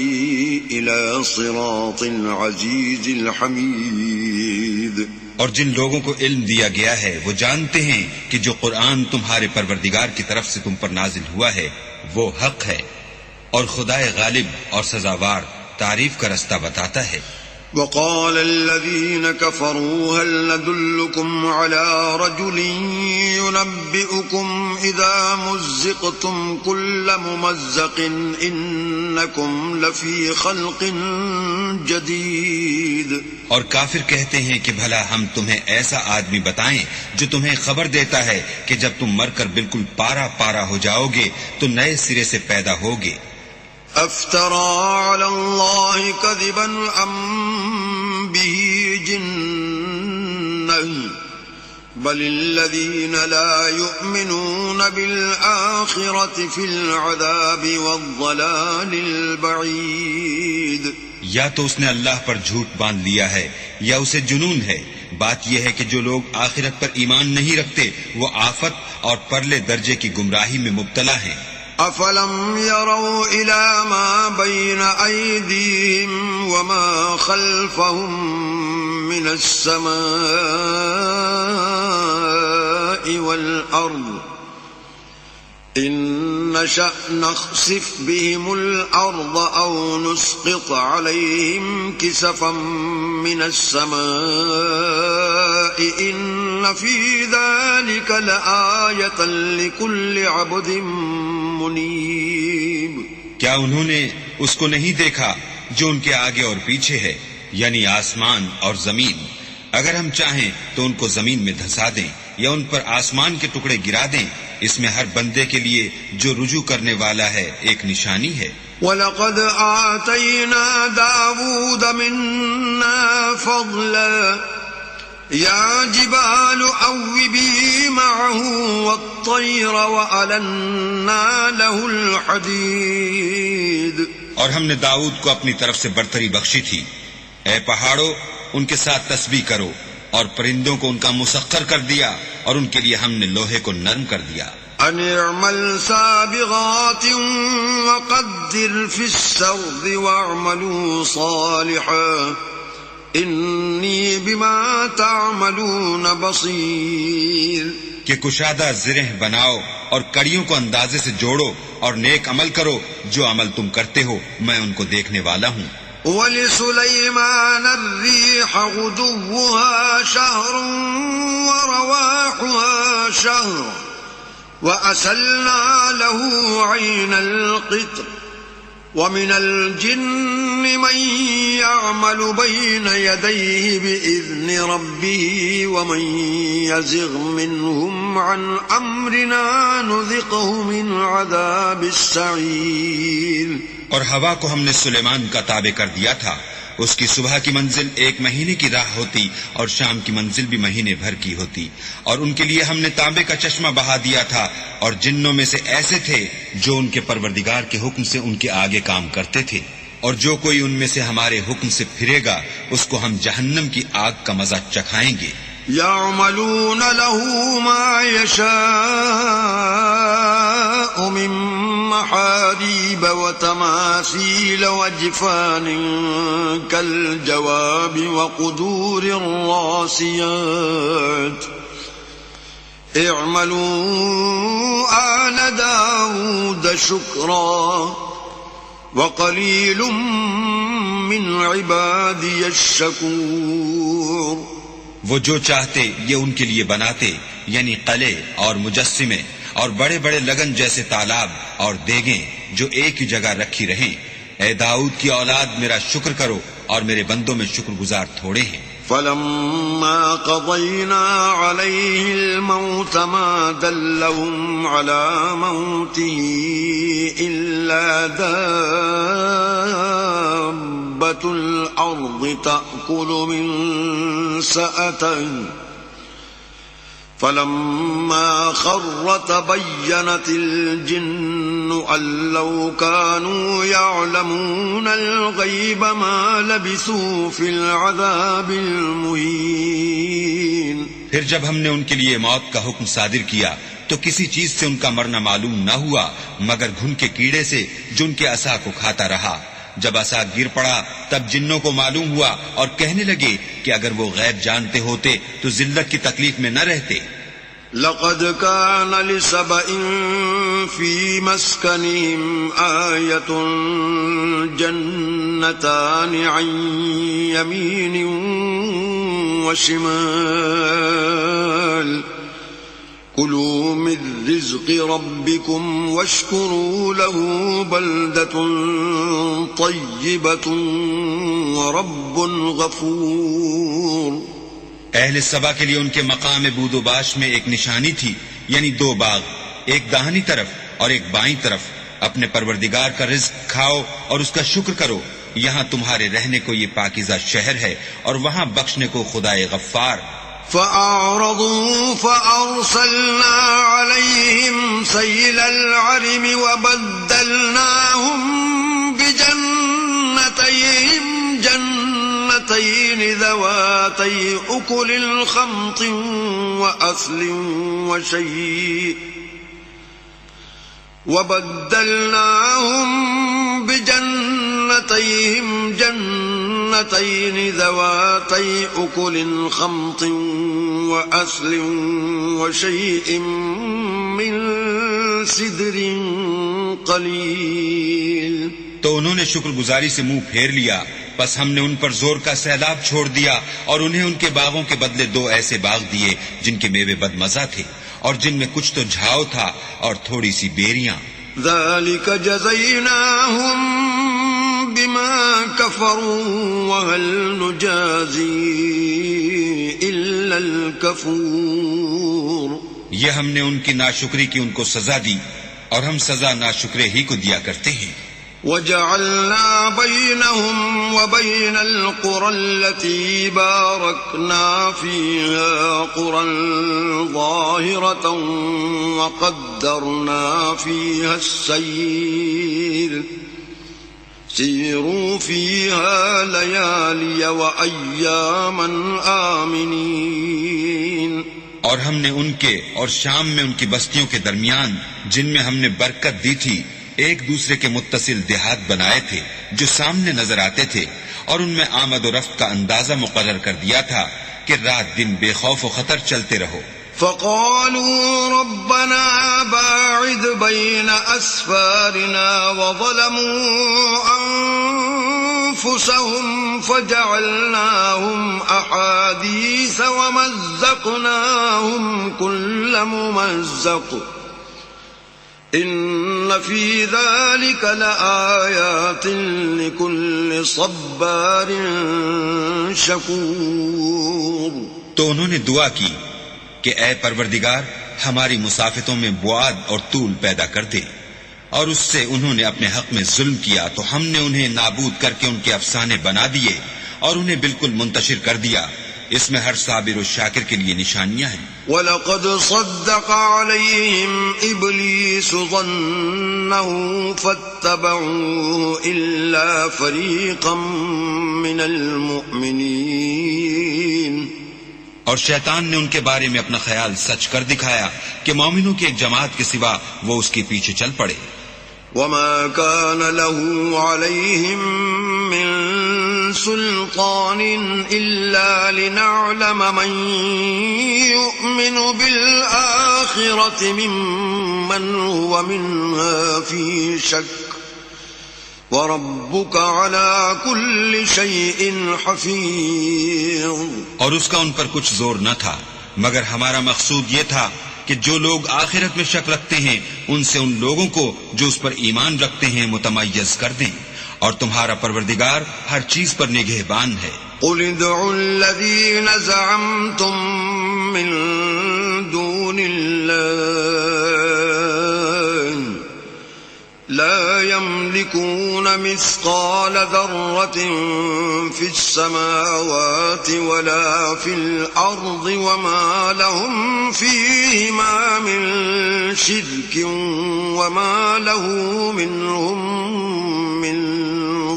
إِلَى صِرَاطِ الْعَزِيزِ الْحَمِيدِ. اور جن لوگوں کو علم دیا گیا ہے وہ جانتے ہیں کہ جو قرآن تمہارے پروردگار کی طرف سے تم پر نازل ہوا ہے وہ حق ہے اور خدائے غالب اور سزاوار تعریف کا رستہ بتاتا ہے. وقال الذين كفروا هل ندلكم على رجل ينبئكم إذا مزقتم كل ممزق إنكم لفي خلق جديد. اور کافر کہتے ہیں کہ بھلا ہم تمہیں ایسا آدمی بتائیں جو تمہیں خبر دیتا ہے کہ جب تم مر کر بالکل پارا پارا ہو جاؤ گے تو نئے سرے سے پیدا ہوگے. افترى على الله كذبا ام به جنة بل الذين لا يؤمنون بالآخرة في العذاب والضلال البعيد. یا تو اس نے اللہ پر جھوٹ باندھ لیا ہے یا اسے جنون ہے. بات یہ ہے کہ جو لوگ آخرت پر ایمان نہیں رکھتے وہ آفت اور پرلے درجے کی گمراہی میں مبتلا ہیں. افلم يروا الى ما بين ايديهم وما خلفهم من السماء والارض ان نشأ نخسف بهم الارض او نسقط عليهم كسفا من السماء ان في ذلك لآية لكل عبد منیب. کیا انہوں نے اس کو نہیں دیکھا جو ان کے آگے اور پیچھے ہے یعنی آسمان اور زمین؟ اگر ہم چاہیں تو ان کو زمین میں دھسا دیں یا ان پر آسمان کے ٹکڑے گرا دیں. اس میں ہر بندے کے لیے جو رجوع کرنے والا ہے ایک نشانی ہے. وَلَقَدْ آتَيْنَا دَاوُودَ مِنَّا فَضْلًا يَا جِبَالُ أَوِّبِي مَعَهُ وَالطَّيْرَ وَأَلَنَّا لَهُ الْحَدِيدَ. اور ہم نے داؤد کو اپنی طرف سے برتری بخشی تھی. اے پہاڑوں ان کے ساتھ تسبیح کرو اور پرندوں کو ان کا مسخر کر دیا اور ان کے لیے ہم نے لوہے کو نرم کر دیا. ان اعمل سابغات وقدر في السرد واعملوا صالحا انی بما تعملون بصیر. کہ کشادہ زرہ بناؤ اور کڑیوں کو اندازے سے جوڑو اور نیک عمل کرو. جو عمل تم کرتے ہو میں ان کو دیکھنے والا ہوں. وَلِسُلَيْمَانَ الرِّيحَ غُدُوُّهَا شَهْرٌ وَرَوَاحُهَا شَهْرٌ وَأَسَلْنَا لَهُ عَيْنَ الْقِطْرِ وَمِنَ الْجِنِّ مَن يَعْمَلُ بَيْنَ يَدَيْهِ بِإِذْنِ رَبِّهِ وَمَن يَزِغْ مِنْهُمْ عَنْ أَمْرِنَا نُذِقْهُ مِنْ عَذَابِ السَّعِيرِ. اور ہوا کو ہم نے سلیمان کا تابع کر دیا تھا. اس کی صبح کی منزل 1 مہینے کی راہ ہوتی اور شام کی منزل بھی مہینے بھر کی ہوتی. اور ان کے لیے ہم نے تانبے کا چشمہ بہا دیا تھا. اور جنوں میں سے ایسے تھے جو ان کے پروردگار کے حکم سے ان کے آگے کام کرتے تھے. اور جو کوئی ان میں سے ہمارے حکم سے پھرے گا اس کو ہم جہنم کی آگ کا مزہ چکھائیں گے. يعملون له ما يشاء من محاريب وتماثيل وجفان كالجواب وقدور الراسيات اعملوا آل داود شكرا وقليل من عبادي الشكور. وہ جو چاہتے یہ ان کے لیے بناتے یعنی قلعے اور مجسمے اور بڑے بڑے لگن جیسے تالاب اور دیگیں جو ایک ہی جگہ رکھی رہیں۔ اے داؤد کی اولاد، میرا شکر کرو، اور میرے بندوں میں شکر گزار تھوڑے ہیں۔ فلما قضينا عليه الموت ما دلهم على موته إلا دابة الأرض تأكل من سأته فلما خر تبينت الجن أن لو كانوا يعلمون الغيب ما لبثوا في العذاب المهين۔ پھر جب ہم نے ان کے لیے موت کا حکم صادر کیا تو کسی چیز سے ان کا مرنا معلوم نہ ہوا مگر گھن کے کیڑے سے جو ان کے عصا کو کھاتا رہا۔ جب عصا گر پڑا تب جنوں کو معلوم ہوا اور کہنے لگے کہ اگر وہ غیب جانتے ہوتے تو ذلت کی تکلیف میں نہ رہتے۔ لقد كان لسبإ في مسكنهم آية جنتان عن يمين وشمال كلوا من رزق ربكم واشكروا له بلدة طيبة ورب غفور۔ اہل سبا کے لیے ان کے مقام بود و باش میں ایک نشانی تھی، یعنی دو باغ، ایک داہنی طرف اور ایک بائیں طرف۔ اپنے پروردگار کا رزق کھاؤ اور اس کا شکر کرو، یہاں تمہارے رہنے کو یہ پاکیزہ شہر ہے اور وہاں بخشنے کو خدائے غفار۔ فأعرضوا فأرسلنا عليهم سيل العرم وبدلناهم جنتين ذواتي أكل خمط وأصل وبدلناهم جنتين ذواتي أكل خمط وأصل وشيء من سدر قليل۔ تو انہوں نے شکر گزاری سے منہ پھیر لیا، بس ہم نے ان پر زور کا سیلاب چھوڑ دیا اور انہیں ان کے باغوں کے بدلے دو ایسے باغ دیے جن کے میوے بد مزہ تھے اور جن میں کچھ تو جھاؤ تھا اور تھوڑی سی بیریاں۔ ذلك جزيناهم بما كفروا وهل نجازي إلا الكفور۔ یہ ہم نے ان کی ناشکری کی ان کو سزا دی اور ہم سزا ناشکرے ہی کو دیا کرتے ہیں۔ وجعلنا بينهم وبين القرى التي باركنا فيها قرى ظاهرة وقدرنا فيها السير سيروا فيها ليالي وأياما آمنين۔ اور ہم نے ان کے اور شام میں ان کی بستیوں کے درمیان جن میں ہم نے برکت دی تھی ایک دوسرے کے متصل دیہات بنائے تھے جو سامنے نظر آتے تھے، اور ان میں آمد و رفت کا اندازہ مقرر کر دیا تھا کہ رات دن بے خوف و خطر چلتے رہو۔ فقالوا ربنا باعد بين أسفارنا وظلموا أنفسهم فجعلناهم أحاديث ومزقناهم كل ممزق إن في ذلك لآيات لكل صبار شكور۔ تو انہوں نے دعا کی کہ اے پروردگار ہماری مسافتوں میں بعد اور طول پیدا کر دے، اور اس سے انہوں نے اپنے حق میں ظلم کیا تو ہم نے انہیں نابود کر کے ان کے افسانے بنا دیے اور انہیں بالکل منتشر کر دیا۔ اس میں ہر صابر و شاکر کے لیے نشانیاں ہیں۔ وَلَقَدْ صَدَّقَ عَلَيْهِمْ إِبْلِيسُ ظَنَّهُ فَاتَّبَعُوهُ إِلَّا فَرِيقًا مِّنَ الْمُؤْمِنِينَ۔ اور شیطان نے ان کے بارے میں اپنا خیال سچ کر دکھایا کہ مومنوں کی ایک جماعت کے سوا وہ اس کے پیچھے چل پڑے۔ وَمَا كَانَ لَهُ عَلَيْهِمْ مِنْ سُلْطَانٍ إِلَّا لِنَعْلَمَ مَنْ يُؤْمِنُ بِالْآخِرَةِ مِمَّنْ هُوَ مِنْهَا فِي شَكٍّ وَرَبُّكَ عَلَى كُلِّ شَيْءٍ حَفِيظٌ۔ اور اس کا ان پر کچھ زور نہ تھا مگر ہمارا مقصود یہ تھا کہ جو لوگ آخرت میں شک رکھتے ہیں ان سے ان لوگوں کو جو اس پر ایمان رکھتے ہیں متمیز کر دیں، اور تمہارا پروردگار ہر چیز پر نگہبان ہے۔ قل ادعوا الذين زعمتم من دون الله لا يملكون مثقال ذرة في السماوات ولا في الأرض وما لهم فيهما من شرك وما له منهم من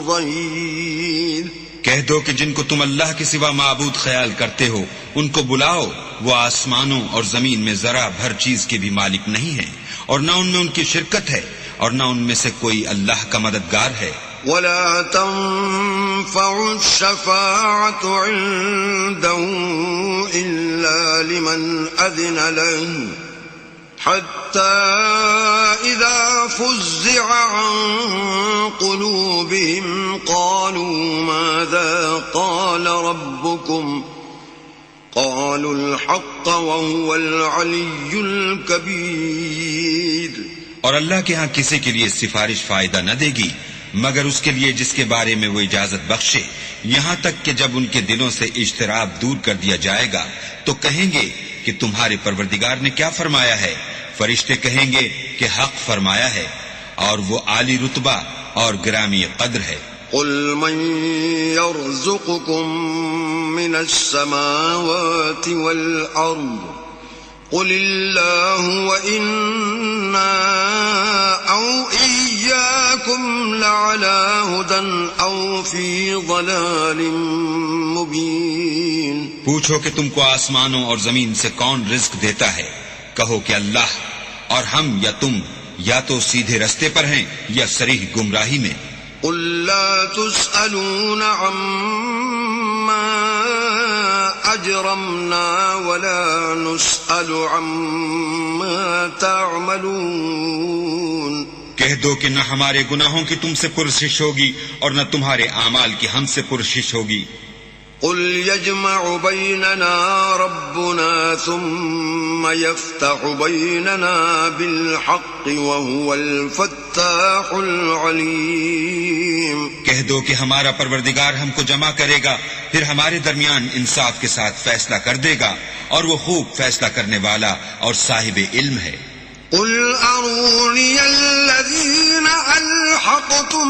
ظهير۔ کہہ دو کہ جن کو تم اللہ کے سوا معبود خیال کرتے ہو ان کو بلاؤ، وہ آسمانوں اور زمین میں ذرا بھر چیز کے بھی مالک نہیں ہیں، اور نہ ان میں ان کی شرکت ہے، اور نہ ان میں سے کوئی اللہ کا مددگار ہے۔ ولا تنفع الشفاعة عنده إلا لمن أذن له حتى إذا فزع عن قلوبهم قالوا ماذا قال ربكم قالوا الحق وهو العلي الكبير۔ اور اللہ کے ہاں کسی کے لیے سفارش فائدہ نہ دے گی مگر اس کے لیے جس کے بارے میں وہ اجازت بخشے، یہاں تک کہ جب ان کے دلوں سے اجتراب دور کر دیا جائے گا تو کہیں گے کہ تمہارے پروردگار نے کیا فرمایا ہے؟ فرشتے کہیں گے کہ حق فرمایا ہے، اور وہ عالی رتبہ اور گرامی قدر ہے۔ قل من يرزقكم من السماوات والأرض قل الله وإنا أو إياكم لعلى هدى أو في ضلال مبين۔ پوچھو کہ تم کو آسمانوں اور زمین سے کون رزق دیتا ہے؟ کہو کہ اللہ، اور ہم یا تم یا تو سیدھے رستے پر ہیں یا صریح گمراہی میں۔ قل لا تسألون عما أجرمنا ولا نسأل عما تعملون۔ کہہ دو کہ نہ ہمارے گناہوں کی تم سے پرسش ہوگی اور نہ تمہارے اعمال کی ہم سے پرسش ہوگی۔ قل يجمع بيننا ربنا ثم يفتح بيننا بالحق وهو الفتاح العليم۔ کہہ دو کہ ہمارا پروردگار ہم کو جمع کرے گا، پھر ہمارے درمیان انصاف کے ساتھ فیصلہ کر دے گا، اور وہ خوب فیصلہ کرنے والا اور صاحب علم ہے۔ قل أروني الذين ألحقتم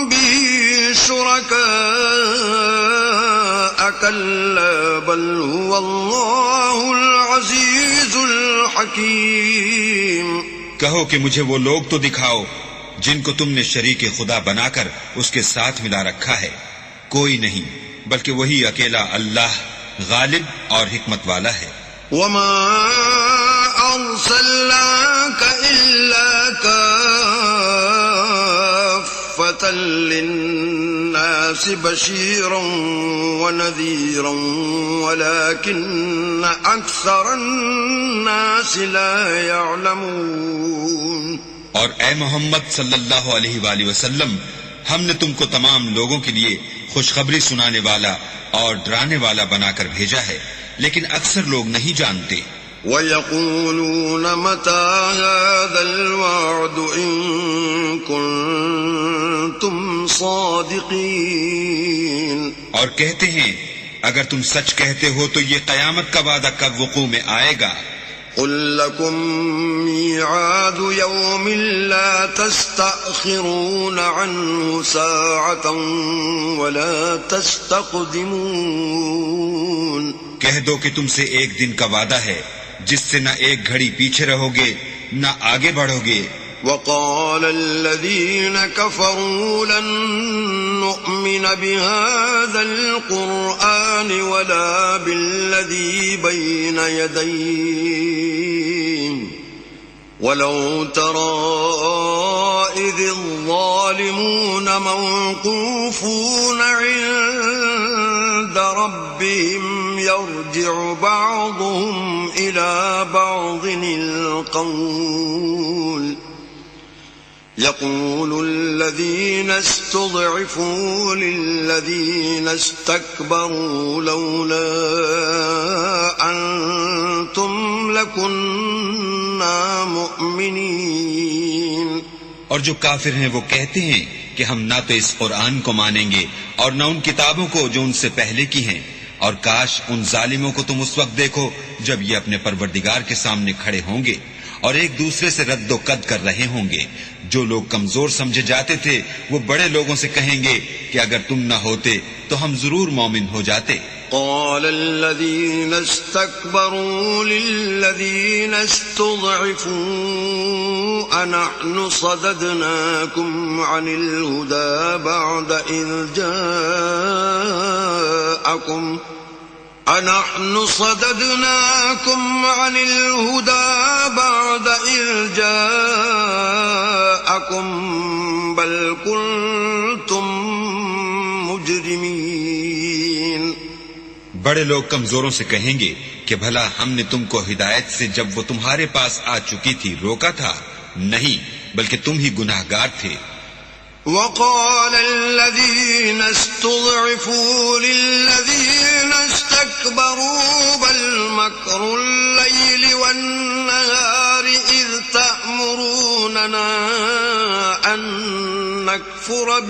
به شركاء كلا بل هو الله العزيز الحكيم۔ کہو کہ مجھے وہ لوگ تو دکھاؤ جن کو تم نے شریک خدا بنا کر اس کے ساتھ ملا رکھا ہے۔ کوئی نہیں بلکہ وہی اکیلا اللہ غالب اور حکمت والا ہے۔ وما أرسلناك إلا كافة للناس بشيرا ونذيرا ولكن أكثر الناس لا يعلمون۔ اور اے محمد صلی اللہ علیہ وآلہ وسلم، ہم نے تم کو تمام لوگوں کے لیے خوشخبری سنانے والا اور ڈرانے والا بنا کر بھیجا ہے، لیکن اکثر لوگ نہیں جانتے۔ وَيَقُولُونَ مَتَى هَذَا الْوَعْدُ إِن كُنتُمْ صَادِقِينَ۔ اور کہتے ہیں اگر تم سچ کہتے ہو تو یہ قیامت کا وعدہ کب وقوع میں آئے گا؟ قُل لَّكُم مِّيعَادُ يَوْمٍ لَّا تَسْتَأْخِرُونَ عَنْهُ سَاعَةً وَلَا تَسْتَقْدِمُونَ۔ کہہ دو کہ تم سے ایک دن کا وعدہ ہے جس سے نہ ایک گھڑی پیچھے رہو گے نہ آگے بڑھو گے۔ وقال الذين كفروا لن نؤمن بهذا القرآن ولا بالذي بين يديه ولو ترى إذ الظالمون موقوفون عند ربهم يرجع بعضهم إلى بعض القول يقول الذين استضعفوا للذين استكبروا لولا أنتم كنا مؤمنين اور جو کافر ہیں وہ کہتے ہیں کہ ہم نہ تو اس قرآن کو مانیں گے اور نہ ان کتابوں کو جو ان سے پہلے کی ہیں، اور کاش ان ظالموں کو تم اس وقت دیکھو جب یہ اپنے پروردگار کے سامنے کھڑے ہوں گے اور ایک دوسرے سے رد و قد کر رہے ہوں گے۔ جو لوگ کمزور سمجھے جاتے تھے وہ بڑے لوگوں سے کہیں گے کہ اگر تم نہ ہوتے تو ہم ضرور مومن ہو جاتے۔ قال الذين استكبروا للذين استضعفوا أنحن صددناكم عن الهدى بعد إذ جاءكم بل كنتم مجرمين۔ بڑے لوگ کمزوروں سے کہیں گے کہ بھلا ہم نے تم کو ہدایت سے جب وہ تمہارے پاس آ چکی تھی روکا تھا؟ نہیں، بلکہ تم ہی گناہگار تھے۔ وقال الذين استضعفوا للذين استكبروا بل مكر الليل والنهار إذ تأمروننا أن نكفر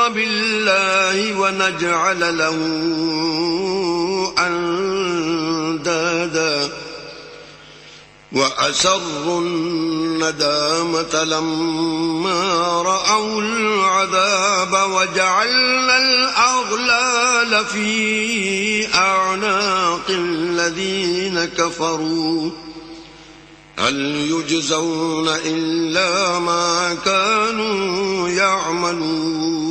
بالله ونجعل له أندادا وأسروا الندامة لما رأوا العذاب وجعلنا الأغلال في أعناق الذين كفروا هل يجزون إلا ما كانوا يعملون۔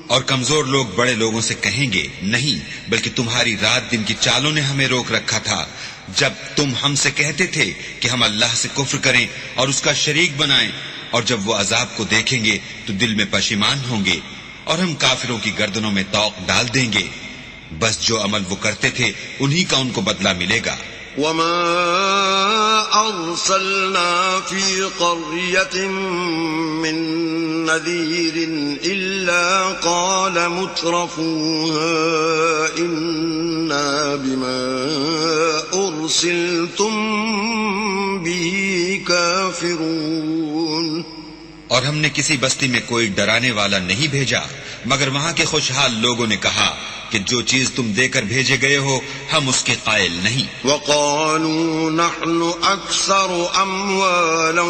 اور کمزور لوگ بڑے لوگوں سے کہیں گے نہیں، بلکہ تمہاری رات دن کی چالوں نے ہمیں روک رکھا تھا جب تم ہم سے کہتے تھے کہ ہم اللہ سے کفر کریں اور اس کا شریک بنائیں، اور جب وہ عذاب کو دیکھیں گے تو دل میں پشیمان ہوں گے اور ہم کافروں کی گردنوں میں طوق ڈال دیں گے۔ بس جو عمل وہ کرتے تھے انہی کا ان کو بدلہ ملے گا۔ وما أرسلنا في قرية من نذير إلا قال مترفوها إنا بما أرسلتم به كافرون۔ اور ہم نے کسی بستی میں کوئی ڈرانے والا نہیں بھیجا مگر وہاں کے خوشحال لوگوں نے کہا کہ جو چیز تم دے کر بھیجے گئے ہو ہم اس کے قائل نہیں۔ وقالوا نحن أكثر أموالا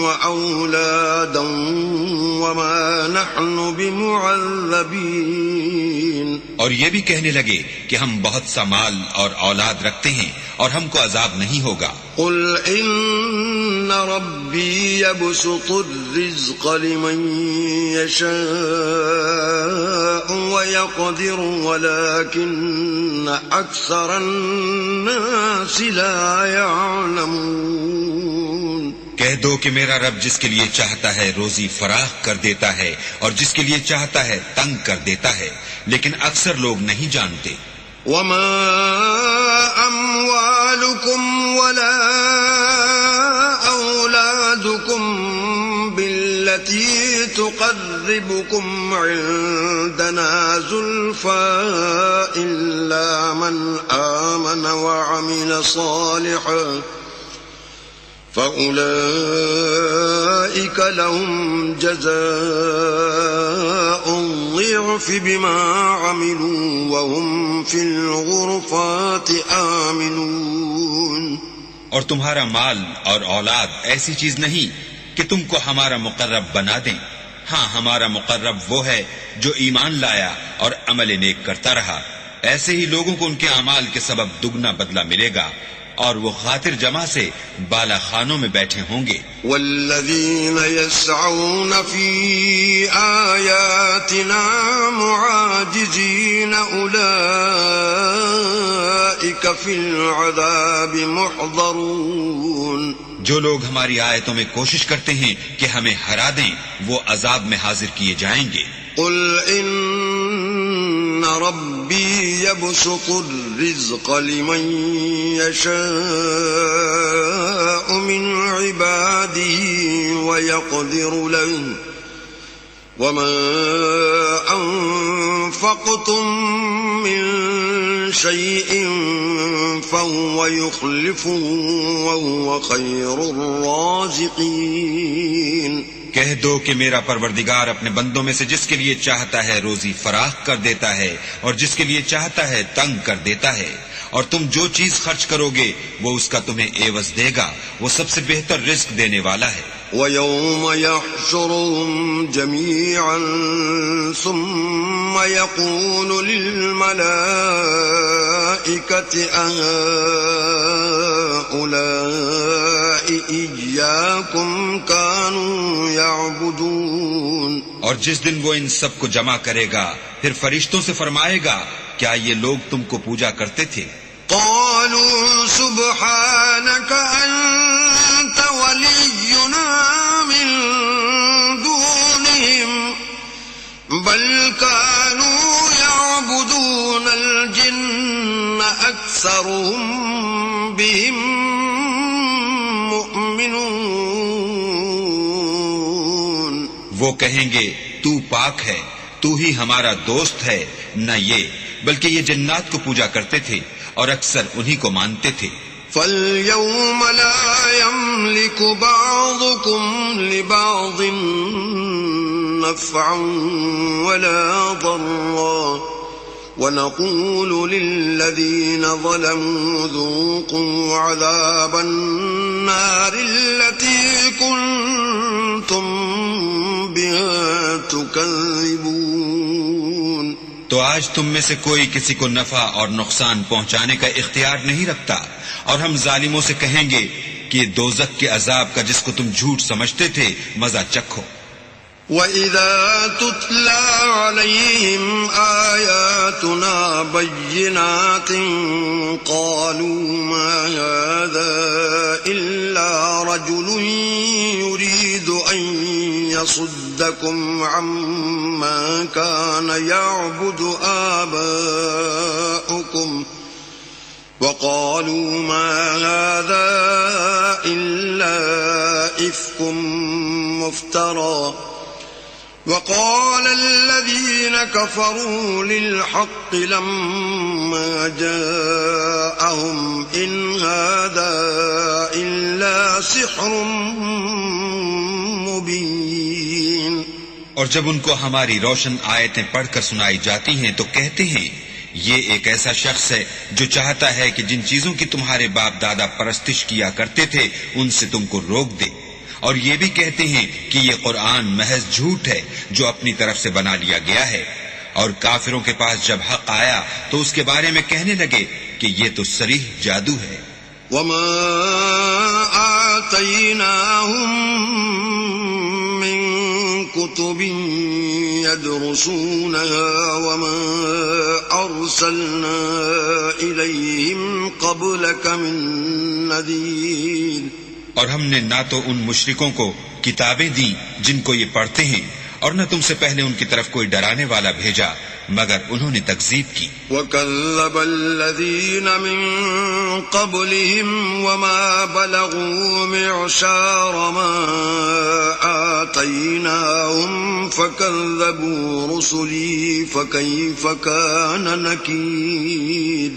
وأولادا وما نحن بمعذبين۔ اور یہ بھی کہنے لگے کہ ہم بہت سا مال اور اولاد رکھتے ہیں اور ہم کو عذاب نہیں ہوگا۔ قل إن ربي يبسط الرزق لمن يشاء ويقدر ولكن أكثر الناس لا يعلمون۔ کہہ دو کہ میرا رب جس کے لیے چاہتا ہے روزی فراخ کر دیتا ہے اور جس کے لیے چاہتا ہے تنگ کر دیتا ہے، لیکن اکثر لوگ نہیں جانتے۔ وما أموالكم ولا أولادكم بالتي تقربكم عندنا زلفى إلا من آمن وعمل صالحا فأولئك لهم جزاء الضعف بما عملوا وهم في الغرفات آمنون۔ اور تمہارا مال اور اولاد ایسی چیز نہیں کہ تم کو ہمارا مقرب بنا دیں۔ ہاں، ہمارا مقرب وہ ہے جو ایمان لایا اور عمل نیک کرتا رہا، ایسے ہی لوگوں کو ان کے اعمال کے سبب دگنا بدلہ ملے گا، اور وہ خاطر جمع سے بالا خانوں میں بیٹھے ہوں گے۔ والذین یسعون فی آیاتنا معاجزین اولئک فی العذاب محضرون۔ جو لوگ ہماری آیتوں میں کوشش کرتے ہیں کہ ہمیں ہرا دیں وہ عذاب میں حاضر کیے جائیں گے۔ قل ان ربی یبسط الرزق لمن یشاء من عباده يقدر له وما أنفقتم من شيء فهو يخلفه وهو خير الرازقين. کہہ دو کہ میرا پروردگار اپنے بندوں میں سے جس کے لیے چاہتا ہے روزی فراخ کر دیتا ہے اور جس کے لیے چاہتا ہے تنگ کر دیتا ہے، اور تم جو چیز خرچ کرو گے وہ اس کا تمہیں عوض دے گا، وہ سب سے بہتر رزق دینے والا ہے. وَيَوْمَ يَحْشُرُهُمْ جَمِيعًا ثُمَّ يَقُولُ لِلْمَلَائِكَةِ أَهَؤُلَاءِ إِيَّاكُمْ كَانُوا يَعْبُدُونَ. اور جس دن وہ ان سب کو جمع کرے گا پھر فرشتوں سے فرمائے گا کیا یہ لوگ تم کو پوجا کرتے تھے؟ قالوا سبحانك أنت ولينا من دونهم بل كانوا يعبدون الجن أكثرهم بهم مؤمنون. وہ کہیں گے تو پاک ہے، تو ہی ہمارا دوست ہے، نہ یہ بلکہ یہ جنات کو پوجا کرتے تھے اور اکثر انہی کو مانتے تھے. فَالْيَوْمَ لَا يَمْلِكُ بَعْضُكُمْ لِبَعْضٍ نَفْعًا وَلَا ضَرًّا وَنَقُولُ لِلَّذِينَ ظَلَمُوا ذُوقُوا عَذَابَ النَّارِ الَّتِي كُنتُمْ بِهَا تُكَذِّبُونَ. تو آج تم میں سے کوئی کسی کو نفع اور نقصان پہنچانے کا اختیار نہیں رکھتا، اور ہم ظالموں سے کہیں گے کہ دوزخ کے عذاب کا جس کو تم جھوٹ سمجھتے تھے مزہ چکھو. وَإِذَا تُتْلَى عَلَيْهِمْ آيَاتُنَا بَيِّنَاتٍ قَالُوا مَا هَذَا إِلَّا رَجُلٌ يُرِيدُ أَن يَصُدَّكُمْ عَمَّا كَانَ يَعْبُدُ آبَاؤُكُمْ وَقَالُوا مَا هَذَا إِلَّا إِفْكٌ مُفْتَرًى وقال الذين كفروا للحق لما جاءهم إن هذا إلا سحر مبين. اور جب ان کو ہماری روشن آیتیں پڑھ کر سنائی جاتی ہیں تو کہتے ہیں یہ ایک ایسا شخص ہے جو چاہتا ہے کہ جن چیزوں کی تمہارے باپ دادا پرستش کیا کرتے تھے ان سے تم کو روک دے، اور یہ بھی کہتے ہیں کہ یہ قرآن محض جھوٹ ہے جو اپنی طرف سے بنا لیا گیا ہے. اور کافروں کے پاس جب حق آیا تو اس کے بارے میں کہنے لگے کہ یہ تو صریح جادو ہے. وما آتيناهم من كتب يدرسونها وما أرسلنا إليهم قبلك من نذير. اور ہم نے نہ تو ان مشرکوں کو کتابیں دی جن کو یہ پڑھتے ہیں اور نہ تم سے پہلے ان کی طرف کوئی ڈرانے والا بھیجا مگر انہوں نے تکذیب کی. وَكَذَّبَ الَّذِينَ مِن قَبْلِهِمْ وَمَا بَلَغُوا مِعْشَارَ مَا آتَيْنَاهُمْ فَكَذَّبُوا رُسُلِي فَكَيْفَ كَانَ نَكِيرِ.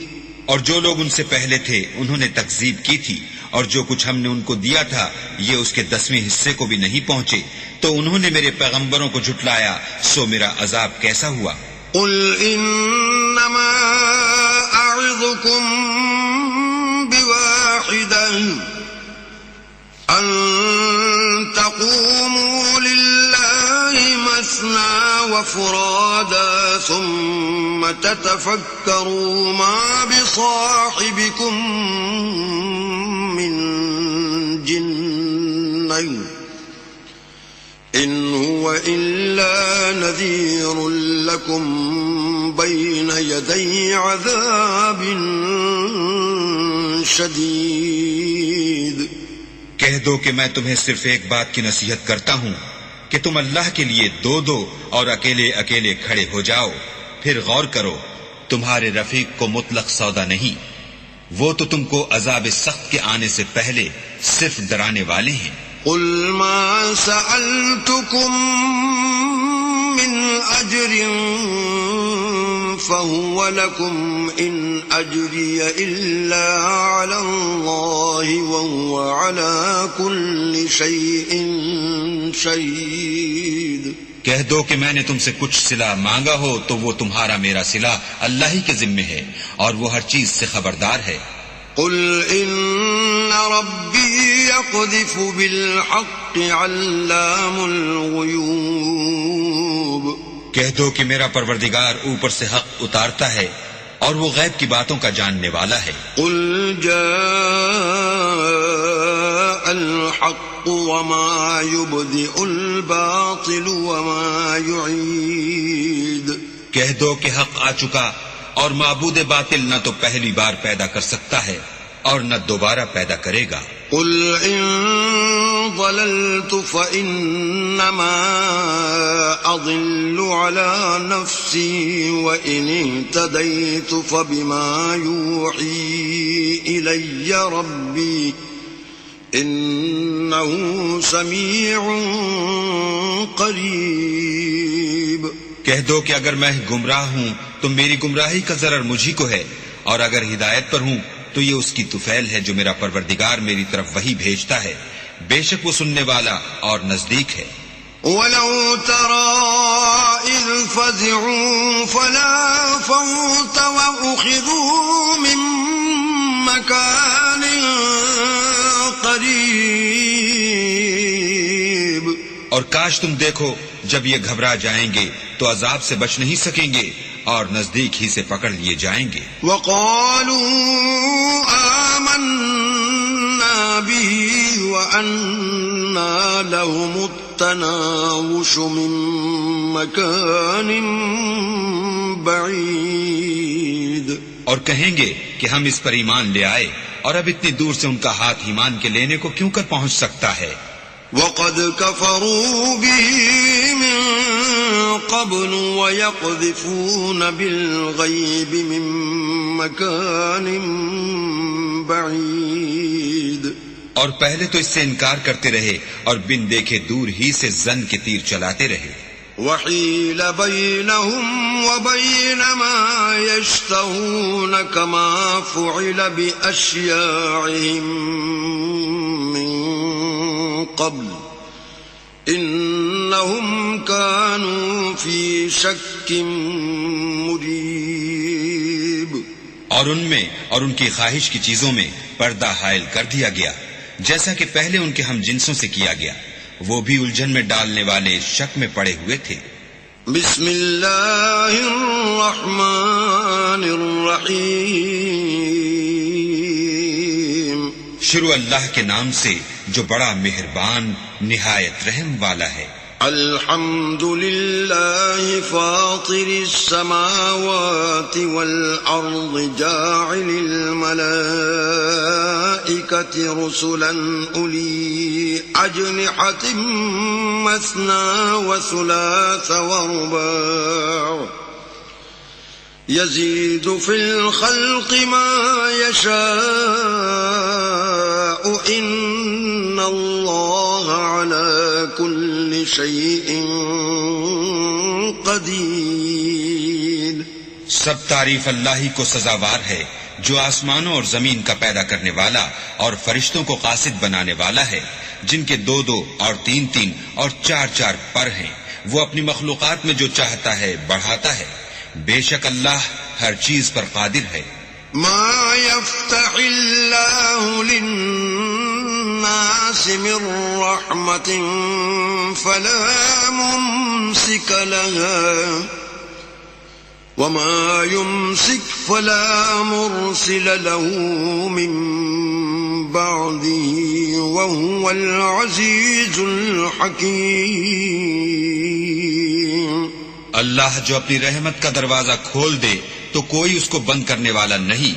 اور جو لوگ ان سے پہلے تھے انہوں نے تکذیب کی تھی، اور جو کچھ ہم نے ان کو دیا تھا یہ اس کے 10ویں حصے کو بھی نہیں پہنچے، تو انہوں نے میرے پیغمبروں کو جھٹلایا، سو میرا عذاب کیسا ہوا. قل انما اعظكم بواحدة ان تقوموا لله مثنى وفرادا ثم تتفكروا ما بصاحبكم من جنة إن هو إلا نذير لكم بين يدي عذاب شديد. کہہ دو کہ میں تمہیں صرف ایک بات کی نصیحت کرتا ہوں کہ تم اللہ کے لیے دو دو اور اکیلے اکیلے کھڑے ہو جاؤ، پھر غور کرو تمہارے رفیق کو مطلق سودا نہیں، وہ تو تم کو عذاب سخت کے آنے سے پہلے صرف ڈرانے والے ہیں. قل ما سألتكم من أجر فهو لكم إن أجري إلا على الله وهو على كل شيء شهيد. کہہ دو کہ میں نے تم سے کچھ صلہ مانگا ہو تو وہ تمہارا میرا صلہ اللہ ہی کے ذمے ہے اور وہ ہر چیز سے خبردار ہے. قل إن ربي يقذف بالحق علام الغيوب. کہہ دو کہ میرا پروردگار اوپر سے حق اتارتا ہے اور وہ غیب کی باتوں کا جاننے والا ہے. قل جاء الحق وما يبدئ الباطل وما يعيد. کہہ دو کہ حق آ چکا اور معبود باطل نہ تو پہلی بار پیدا کر سکتا ہے اور نہ دوبارہ پیدا کرے گا. قل إن ضللت فإنما أضل على نفسي وإن اهتديت فبما يوحي إلي ربي إنه سميع قريب. کہہ دو کہ اگر میں گمراہ ہوں تو میری گمراہی کا ضرر مجھی کو ہے اور اگر ہدایت پر ہوں تو یہ اس کی طفیل ہے جو میرا پروردگار میری طرف وہی بھیجتا ہے. بے شک وہ سننے والا اور نزدیک ہے. وَلَوْ تَرَى إِذْ فَزِعُوا فَلَا فَوْتَ وَأُخِذُوا مِن مَّكَانٍ قَرِيبٍ. اور کاش تم دیکھو جب یہ گھبرا جائیں گے تو عذاب سے بچ نہیں سکیں گے اور نزدیک ہی سے پکڑ لیے جائیں گے. وَقَالُوا آمَنَّا بِهِ وَأَنَّا لَهُمُ التَّنَاوُشُ مِن مَّكَانٍ بَعِيدٍ. اور کہیں گے کہ ہم اس پر ایمان لے آئے اور اب اتنی دور سے ان کا ہاتھ ایمان کے لینے کو کیوں کر پہنچ سکتا ہے. وَقَدْ كَفَرُوا بِهِ مِن قَبْلُ وَيَقْذِفُونَ بِالْغَيْبِ مِن مَّكَانٍ بَعِيدٍ. اور پہلے تو اس سے انکار کرتے رہے اور بن دیکھے دور ہی سے زن کے تیر چلاتے رہے. وَحِيلَ بَيْنَهُمْ وَبَيْنَ مَا يَشْتَهُونَ كَمَا فُعِلَ بِأَشْيَاعِهِم مِّن قبل انہم کانوا فی شک مریب. اور ان میں اور ان کی خواہش کی چیزوں میں پردہ حائل کر دیا گیا جیسا کہ پہلے ان کے ہم جنسوں سے کیا گیا. وہ بھی الجھن میں ڈالنے والے شک میں پڑے ہوئے تھے. بسم اللہ الرحمن الرحیم. شروع اللہ کے نام سے جو بڑا مہربان نہایت رحم والا ہے. الحمد للہ فاطر السماوات والارض جاعل الملائکۃ رسلا اولی اجنحۃ مثنی وثلاث ورباع يزيد في الخلق ما يشاء إن الله على كل شيء قدير. سب تعریف اللہ ہی کو سزاوار ہے جو آسمانوں اور زمین کا پیدا کرنے والا اور فرشتوں کو قاصد بنانے والا ہے جن کے 2 اور 3 اور 4 پر ہیں. وہ اپنی مخلوقات میں جو چاہتا ہے بڑھاتا ہے. بے شک اللہ ہر چیز پر قادر ہے. ما يفتح الله للناس من رحمة فلا ممسك لها وما يمسك فلا مرسل له من بعده وهو العزيز الحكيم. اللہ جو اپنی رحمت کا دروازہ کھول دے تو کوئی اس کو بند کرنے والا نہیں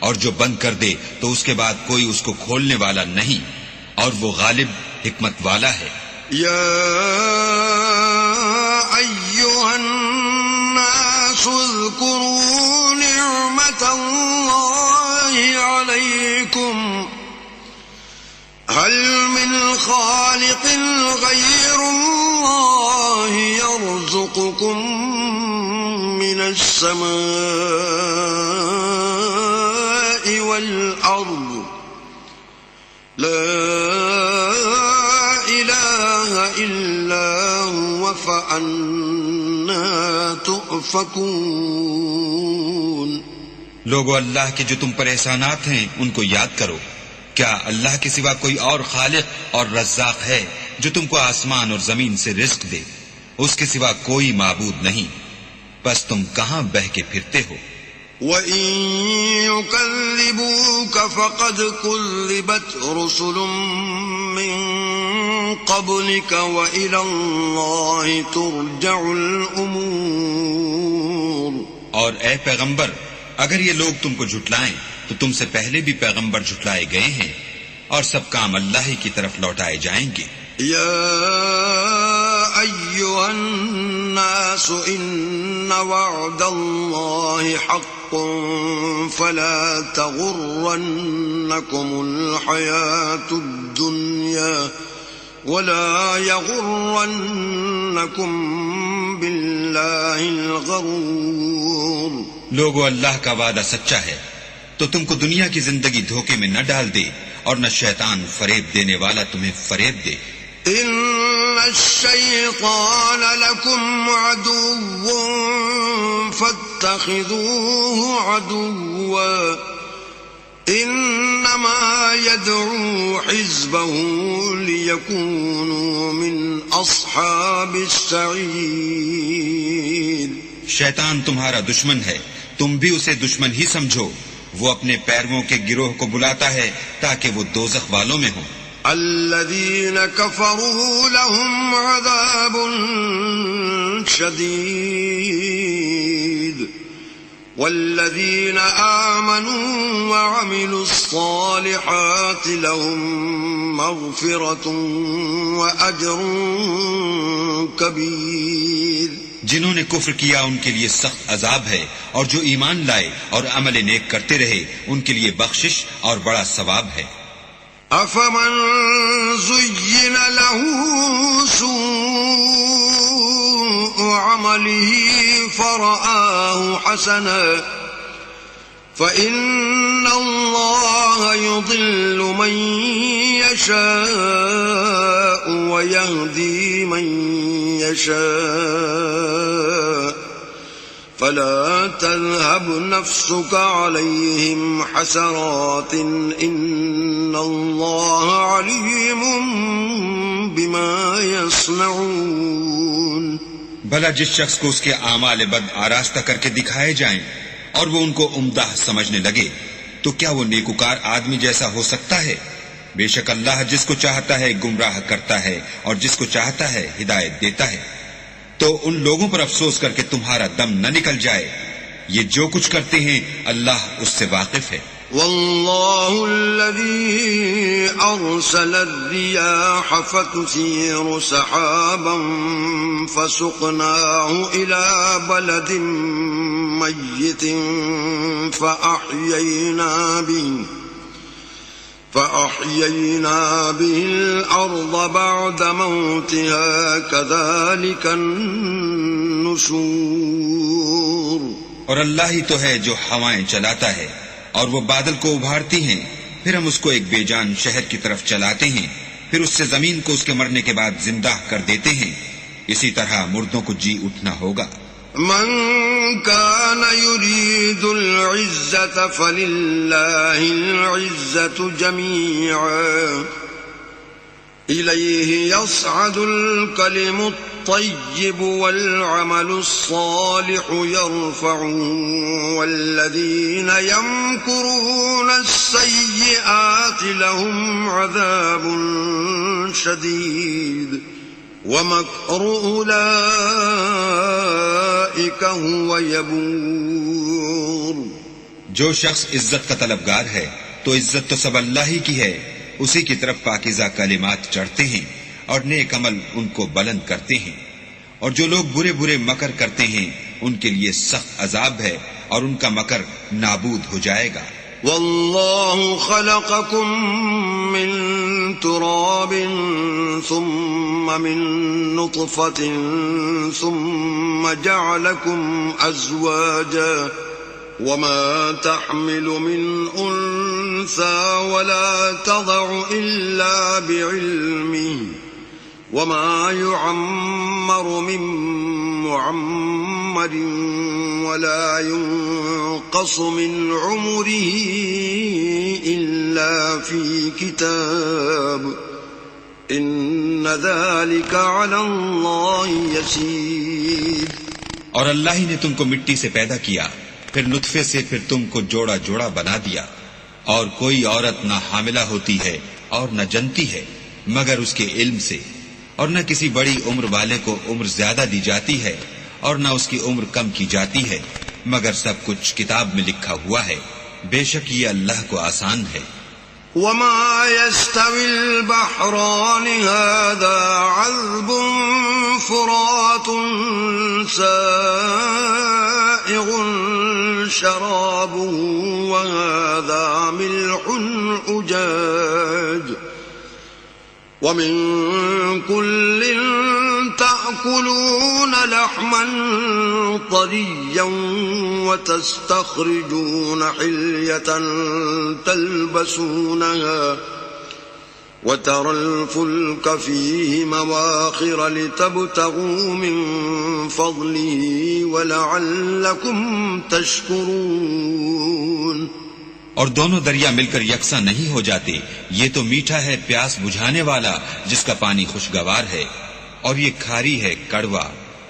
اور جو بند کر دے تو اس کے بعد کوئی اس کو کھولنے والا نہیں اور وہ غالب حکمت والا ہے. یا ایھا الناس اذکروا نعمت اللہ علیکم هل من خالق غير الله يرزقكم من السماء والأرض لا إله إلا هو فأنا تؤفكون. لوگو اللہ کے جو تم پر احسانات ہیں ان کو یاد کرو. کیا اللہ کے سوا کوئی اور خالق اور رزاق ہے جو تم کو آسمان اور زمین سے رزق دے؟ اس کے سوا کوئی معبود نہیں. بس تم کہاں بہہ کے پھرتے ہو؟ وَإِن يُكَذِّبُوكَ فَقَدْ كُذِّبَتْ رُسُلٌ مِّن قَبْلِكَ وَإِلَى اللَّهِ تُرْجَعُ الْأُمُورُ. اور اے پیغمبر، اگر یہ لوگ تم کو جھٹلائیں تو تم سے پہلے بھی پیغمبر جھٹلائے گئے ہیں، اور سب کام اللہ ہی کی طرف لوٹائے جائیں گے. يا أيها الناس إن وعد الله حق فلا تغرنكم الحياة الدنيا ولا يغرنكم بالله الغرور. لوگو، اللہ کا وعدہ سچا ہے، تو تم کو دنیا کی زندگی دھوکے میں نہ ڈال دے اور نہ شیطان فریب دینے والا تمہیں فریب دے. إن الشيطان لكم عدو فاتخذوه عدوا إنما يدعو حزبه ليكونوا من أصحاب السعير. شیطان تمہارا دشمن ہے، تم بھی اسے دشمن ہی سمجھو. وہ اپنے پیرووں کے گروہ کو بلاتا ہے تاکہ وہ دوزخ والوں میں ہوں. الذين كفروا لهم عذاب شديد والذين آمنوا وعملوا الصالحات لهم مغفرة وأجر كبير. جنہوں نے کفر کیا ان کے لیے سخت عذاب ہے، اور جو ایمان لائے اور عمل نیک کرتے رہے ان کے لیے بخشش اور بڑا ثواب ہے. أفمن زين له سوء عمله فرآه حسنا فإن الله يضل من يشاء ويهدي من يشاء فلا تذهب نفسك عليهم حسرات إن الله عليم بما يصنعون. بھلا جس شخص کو اس کے اعمال بد آراستہ کر کے دکھائے جائیں اور وہ ان کو عمدہ سمجھنے لگے تو کیا وہ نیکوکار آدمی جیسا ہو سکتا ہے؟ بے شک اللہ جس کو چاہتا ہے گمراہ کرتا ہے اور جس کو چاہتا ہے ہدایت دیتا ہے. تو ان لوگوں پر افسوس کر کے تمہارا دم نہ نکل جائے. یہ جو کچھ کرتے ہیں اللہ اس سے واقف ہے. والله الذي أرسل الرياح فتثير سحابا فسقناه إلى بلد ميت فأحيينا به الأرض بعد موتها كذلك النشور. اور اللہ ہی تو ہے جو ہوائیں چلاتا ہے اور وہ بادل کو ابھارتی ہیں، پھر ہم اس کو ایک بے جان شہر کی طرف چلاتے ہیں، پھر اس سے زمین کو اس کے مرنے کے بعد زندہ کر دیتے ہیں. اسی طرح مردوں کو جی اٹھنا ہوگا. من كان يريد العزة فلله العزة جميعا إليه يصعد الكلم الطيب والعمل الصالح يرفعه والذين يمكرون السيئات لهم عذاب شديد ومكر أولئك هو يبور. جو شخص عزت کا طلبگار ہے تو عزت تو سب اللہ ہی کی ہے. اسی کی طرف پاکیزہ کلمات چڑھتے ہیں اور نیک عمل ان کو بلند کرتے ہیں. اور جو لوگ برے برے مکر کرتے ہیں ان کے لیے سخت عذاب ہے اور ان کا مکر نابود ہو جائے گا. والله خلقكم من تراب ثم من نطفة ثم جعلكم أزواجا وما تحمل من أنثى ولا تضع إلا بعلمه وما يعمر من معمر ولا ينقص من عمره إلا في كتاب إن ذلك على الله يسير. اور اللہ ہی نے تم کو مٹی سے پیدا کیا، پھر نطفے سے، پھر تم کو جوڑا جوڑا بنا دیا، اور کوئی عورت نہ حاملہ ہوتی ہے اور نہ جنتی ہے مگر اس کے علم سے، اور نہ کسی بڑی عمر والے کو عمر زیادہ دی جاتی ہے اور نہ اس کی عمر کم کی جاتی ہے، مگر سب کچھ کتاب میں لکھا ہوا ہے. بے شک یہ اللہ کو آسان ہے. وما يستوي البحران هذا عذب فرات سائغ شرابه وهذا ملح أجاج ومن كل تأكلون لحما طريا وتستخرجون حلية تلبسونها وترى الفلك فيه مواخر لتبتغوا من فضله ولعلكم تشكرون. اور دونوں دریا مل کر یکساں نہیں ہو جاتے. یہ تو میٹھا ہے پیاس بجھانے والا جس کا پانی خوشگوار ہے، اور یہ کھاری ہے کڑوا،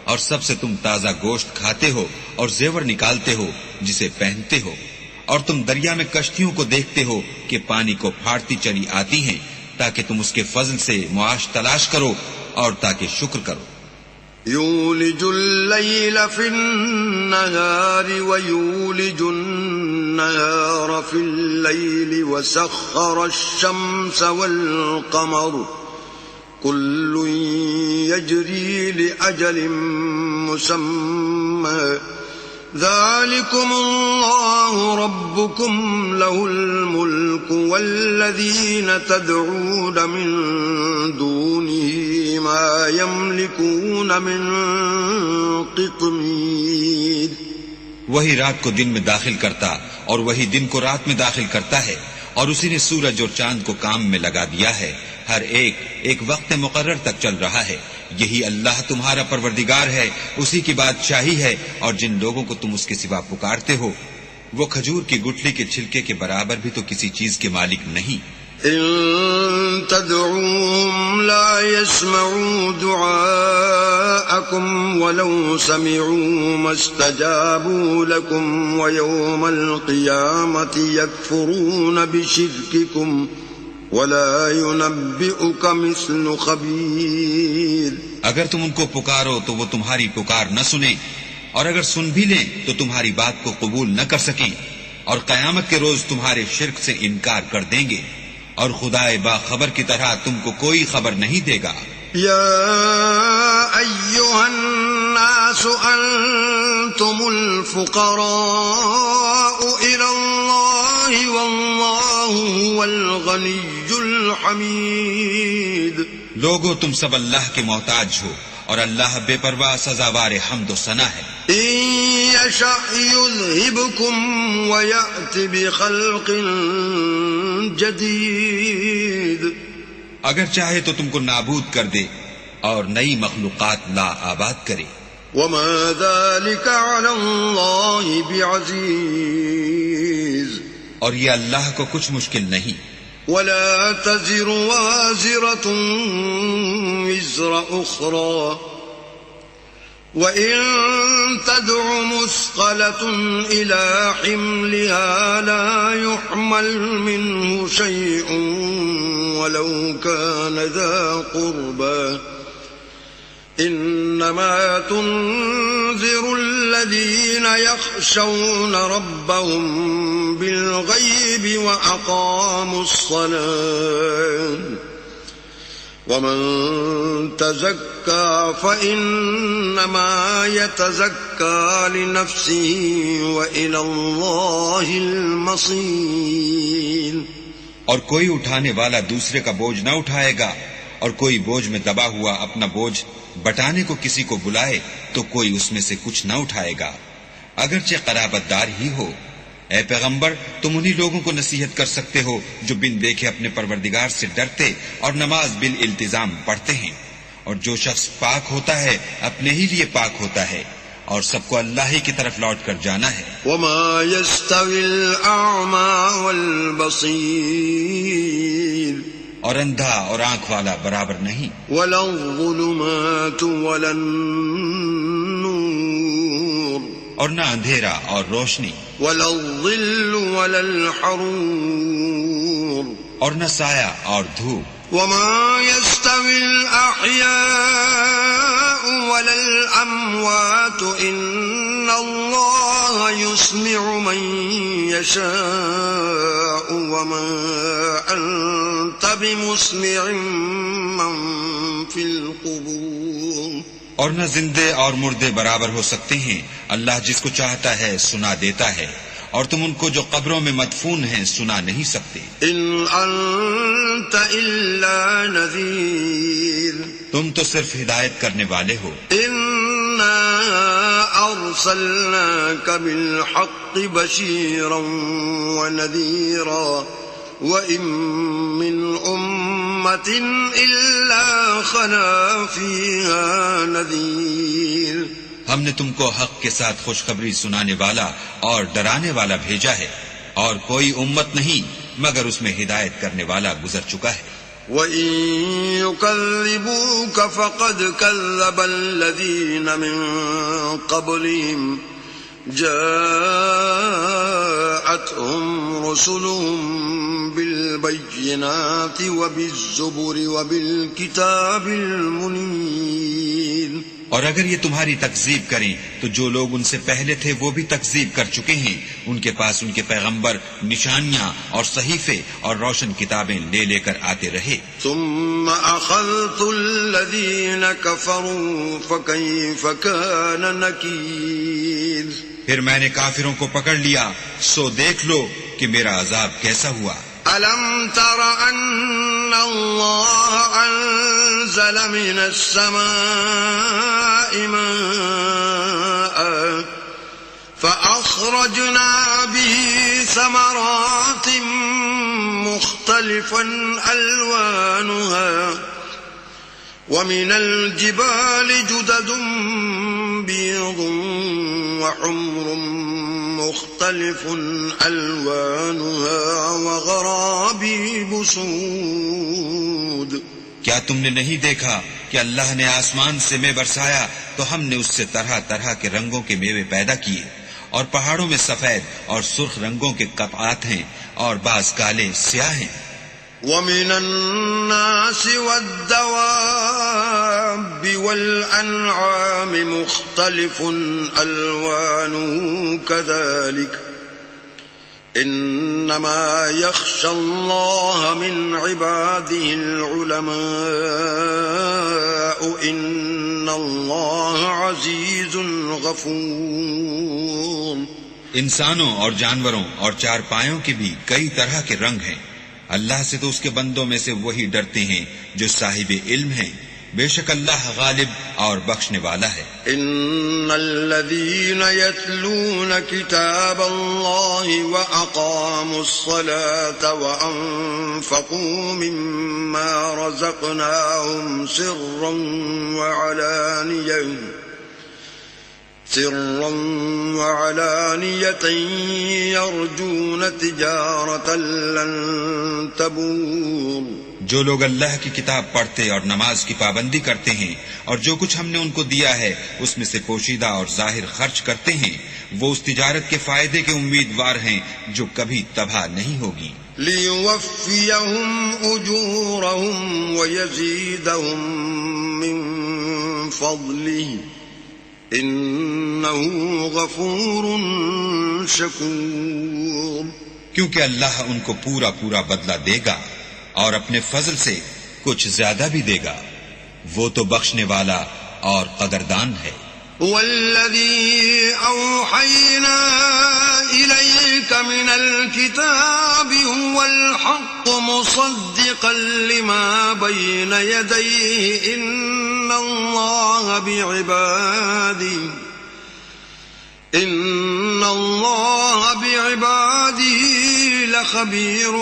اور سب سے تم تازہ گوشت کھاتے ہو اور زیور نکالتے ہو جسے پہنتے ہو، اور تم دریا میں کشتیوں کو دیکھتے ہو کہ پانی کو پھاڑتی چلی آتی ہیں تاکہ تم اس کے فضل سے معاش تلاش کرو اور تاکہ شکر کرو. يولج الليل في النهار ويولج النهار في الليل وسخر الشمس والقمر كل يجري لأجل مسمى ذلكم الله ربكم له الملك والذين تدعون من دونه ما يملكون من قطمير. وہی رات کو دن میں داخل کرتا اور وہی دن کو رات میں داخل کرتا ہے، اور اسی نے سورج اور چاند کو کام میں لگا دیا ہے، ہر ایک وقت مقرر تک چل رہا ہے. یہی اللہ تمہارا پروردگار ہے، اسی کی بادشاہی ہے، اور جن لوگوں کو تم اس کے سوا پکارتے ہو وہ کھجور کی گٹھلی کے چھلکے کے برابر بھی تو کسی چیز کے مالک نہیں. ان تدعوهم لا يسمعوا دعاءكم ولو سمعوا ما استجابوا لكم ويوم القيامة يكفرون بشرككم ولا ينبئك مثل خبير. اگر تم ان کو پکارو تو وہ تمہاری پکار نہ سنیں، اور اگر سن بھی لیں تو تمہاری بات کو قبول نہ کر سکیں، اور قیامت کے روز تمہارے شرک سے انکار کر دیں گے، اور خدائے باخبر کی طرح تم کو کوئی خبر نہیں دے گا. یا ایھا الناس انتم الفقراء الی اللہ واللہ هو الغنی الحمید. لوگو تم سب اللہ کے محتاج ہو اور اللہ بے پرواہ سزاوار حمد و ثنا ہے. ان یشأ یذھبکم ویأت بخلق جدید. اگر چاہے تو تم کو نابود کر دے اور نئی مخلوقات لا آباد کرے. وما ذلك على اللہ بعزیز. اور یہ اللہ کو کچھ مشکل نہیں. ولا تزر وازرة وزر أخرى وإن تدع مثقلة إلى حملها لا يحمل منه شيء ولو كان ذا قربى إنما تنذر الذين يخشون ربهم بالغيب وأقاموا الصلاة ومن تزكى فإنما يتزكى لنفسه وإلى الله المصير. اور کوئی اٹھانے والا دوسرے کا بوجھ نہ اٹھائے گا، اور کوئی بوجھ میں دبا ہوا اپنا بوجھ بٹانے کو کسی کو بلائے تو کوئی اس میں سے کچھ نہ اٹھائے گا، اگرچہ قرابت دار ہی ہو۔ اے پیغمبر، تم انہی لوگوں کو نصیحت کر سکتے ہو جو بن دیکھے اپنے پروردگار سے ڈرتے اور نماز بالالتزام پڑھتے ہیں، اور جو شخص پاک ہوتا ہے اپنے ہی لیے پاک ہوتا ہے، اور سب کو اللہ ہی کی طرف لوٹ کر جانا ہے۔ وما يستوي الأعمى والبصير اور اندھا اور آنکھ والا برابر نہیں، ولا الظلمات ولا النور اور نہ اندھیرا اور روشنی، ولا الظل ولا الحرور اور نہ سایہ اور دھوپ۔ وما يستوي الأحياء ولا الأموات إن الله يسمع من يشاء وما أنت بمسمع من في القبور۔ اور نہ زندے اور مردے برابر ہو سکتے ہیں، اللہ جس کو چاہتا ہے سنا دیتا ہے، اور تم ان کو جو قبروں میں مدفون ہیں سنا نہیں سکتے۔ إن أنت إلا نذير تم تو صرف ہدایت کرنے والے ہو۔ إنا أرسلناك بالحق بشيرا ونذيرا وإن من أمة إلا خلا فيها نذير۔ ہم نے تم کو حق کے ساتھ خوشخبری سنانے والا اور ڈرانے والا بھیجا ہے، اور کوئی امت نہیں مگر اس میں ہدایت کرنے والا گزر چکا ہے۔ وَإِن يُكَذِّبُوكَ فَقَدْ كَذَّبَ الَّذِينَ مِن قَبْلِهِمْ جَاءَتْهُمْ رُسُلُهُم بِالْبَيِّنَاتِ وَبِالزُّبُرِ وَبِالْكِتَابِ الْمُنِيرِ۔ اور اگر یہ تمہاری تکذیب کریں تو جو لوگ ان سے پہلے تھے وہ بھی تکذیب کر چکے ہیں، ان کے پاس ان کے پیغمبر نشانیاں اور صحیفے اور روشن کتابیں لے لے کر آتے رہے۔ ثم أخذت الذين كفروا فكيف كان نكير۔ پھر میں نے کافروں کو پکڑ لیا، سو دیکھ لو کہ میرا عذاب کیسا ہوا۔ ألم تر أن الله أنزل من السماء ماء فأخرجنا به ثمرات مختلفا ألوانها ومن الجبال جدد بيض وحمر مختلف ألوانها وغرابيب سود۔ کیا تم نے نہیں دیکھا کہ اللہ نے آسمان سے مے برسایا تو ہم نے اس سے طرح طرح کے رنگوں کے میوے پیدا کیے، اور پہاڑوں میں سفید اور سرخ رنگوں کے قطعات ہیں اور بعض کالے سیاہ ہیں۔ ومن الناس والدواب والأنعام مختلف ألوانه كذلك إنما يخشى الله من عباده العلماء إن الله عزيز غفور۔ انسانوں اور جانوروں اور چار پایوں کے بھی کئی طرح کے رنگ ہیں، اللہ سے تو اس کے بندوں میں سے وہی ڈرتے ہیں جو صاحب علم ہیں، بے شک اللہ غالب اور بخشنے والا ہے۔ ان الذين يتلون كتاب الله واقاموا الصلاة وانفقوا مما رزقناهم سرا وعلانية يرجون تجارة لن تبور۔ جو لوگ اللہ کی کتاب پڑھتے اور نماز کی پابندی کرتے ہیں اور جو کچھ ہم نے ان کو دیا ہے اس میں سے پوشیدہ اور ظاہر خرچ کرتے ہیں، وہ اس تجارت کے فائدے کے امیدوار ہیں جو کبھی تباہ نہیں ہوگی۔ لِيُوَفِّيَهُمْ أُجُورَهُمْ وَيَزِيدَهُمْ مِنْ فَضْلِهِ إِنَّهُ غَفُورٌ شَكُورٌ۔ کیونکہ اللہ ان کو پورا پورا بدلہ دے گا اور اپنے فضل سے کچھ زیادہ بھی دے گا، وہ تو بخشنے والا اور قدردان ہے۔ والذي أوحينا إليك من الكتاب هو الحق مصدقا لما بين يديه إن الله بعباده لخبير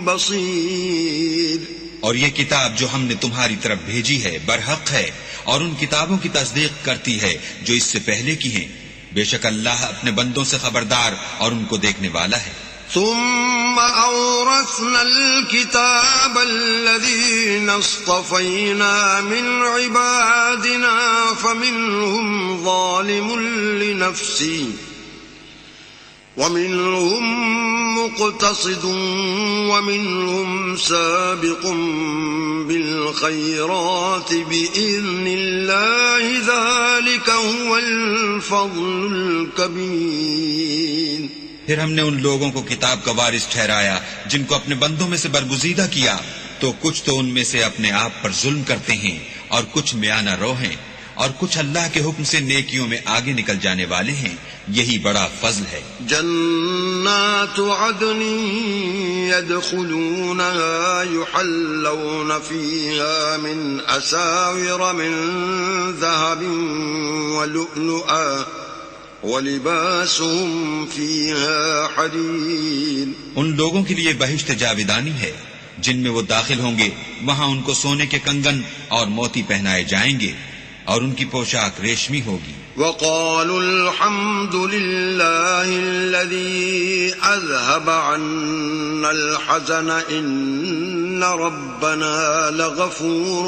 بصير. اور یہ کتاب جو ہم نے تمہاری طرف بھیجی ہے برحق ہے اور ان کتابوں کی تصدیق کرتی ہے جو اس سے پہلے کی ہیں. بے شک اللہ اپنے بندوں سے خبردار اور ان کو دیکھنے والا ہے. ثم أورثنا الكتاب الذين اصطفينا من عبادنا فمنهم ظالم لنفسه ومنهم مقتصد ومنهم سابق بالخيرات بإذن الله ذلك هو الفضل الكبير. پھر ہم نے ان لوگوں کو کتاب کا وارث ٹھہرایا جن کو اپنے بندوں میں سے برگزیدہ کیا، تو کچھ تو ان میں سے اپنے آپ پر ظلم کرتے ہیں اور کچھ میانہ رو ہیں اور کچھ اللہ کے حکم سے نیکیوں میں آگے نکل جانے والے ہیں. یہی بڑا فضل ہے. جنات عدن يدخلونها يحلون فيها من أساور من ذهب ولؤلؤا وَلِبَاسُهُمْ فِيهَا حَرِيرٌ. ان لوگوں کے لیے بہشت جاویدانی ہے جن میں وہ داخل ہوں گے، وہاں ان کو سونے کے کنگن اور موتی پہنائے جائیں گے اور ان کی پوشاک ریشمی ہوگی. وَقَالُوا الْحَمْدُ لِلَّهِ الَّذِي أَذْهَبَ عَنَّا الْحَزَنَ إِنَّ رَبَّنَا لَغَفُورٌ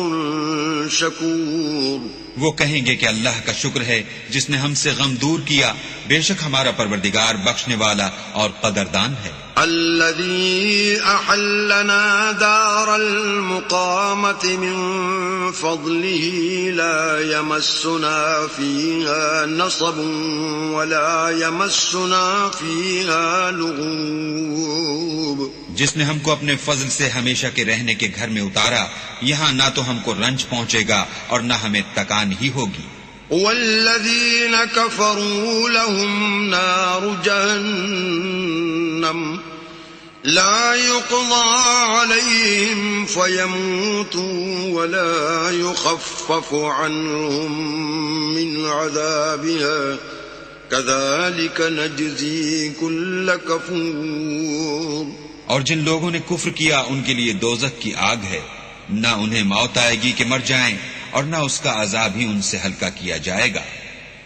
شَكُورٌ. وہ کہیں گے کہ اللہ کا شکر ہے جس نے ہم سے غم دور کیا، بے شک ہمارا پروردگار بخشنے والا اور قدردان ہے. الذي أحلنا دار المقامة من فضله لا يمسنا فيها نصب ولا يمسنا فيها لغوب. جس نے ہم کو اپنے فضل سے ہمیشہ کے رہنے کے گھر میں اتارا، یہاں نہ تو ہم کو رنج پہنچے گا اور نہ ہمیں تکان ہی ہوگی. والذين كفروا لهم نار جهنم لا يقضى عليهم فيموتوا ولا يخفف عنهم من عذابها كذلك نجزي كل كفور. اور جن لوگوں نے کفر کیا ان کے لیے دوزخ کی آگ ہے، نہ انہیں موت آئے گی کہ مر جائیں اور نہ اس کا عذاب ہی ان سے ہلکا کیا جائے گا.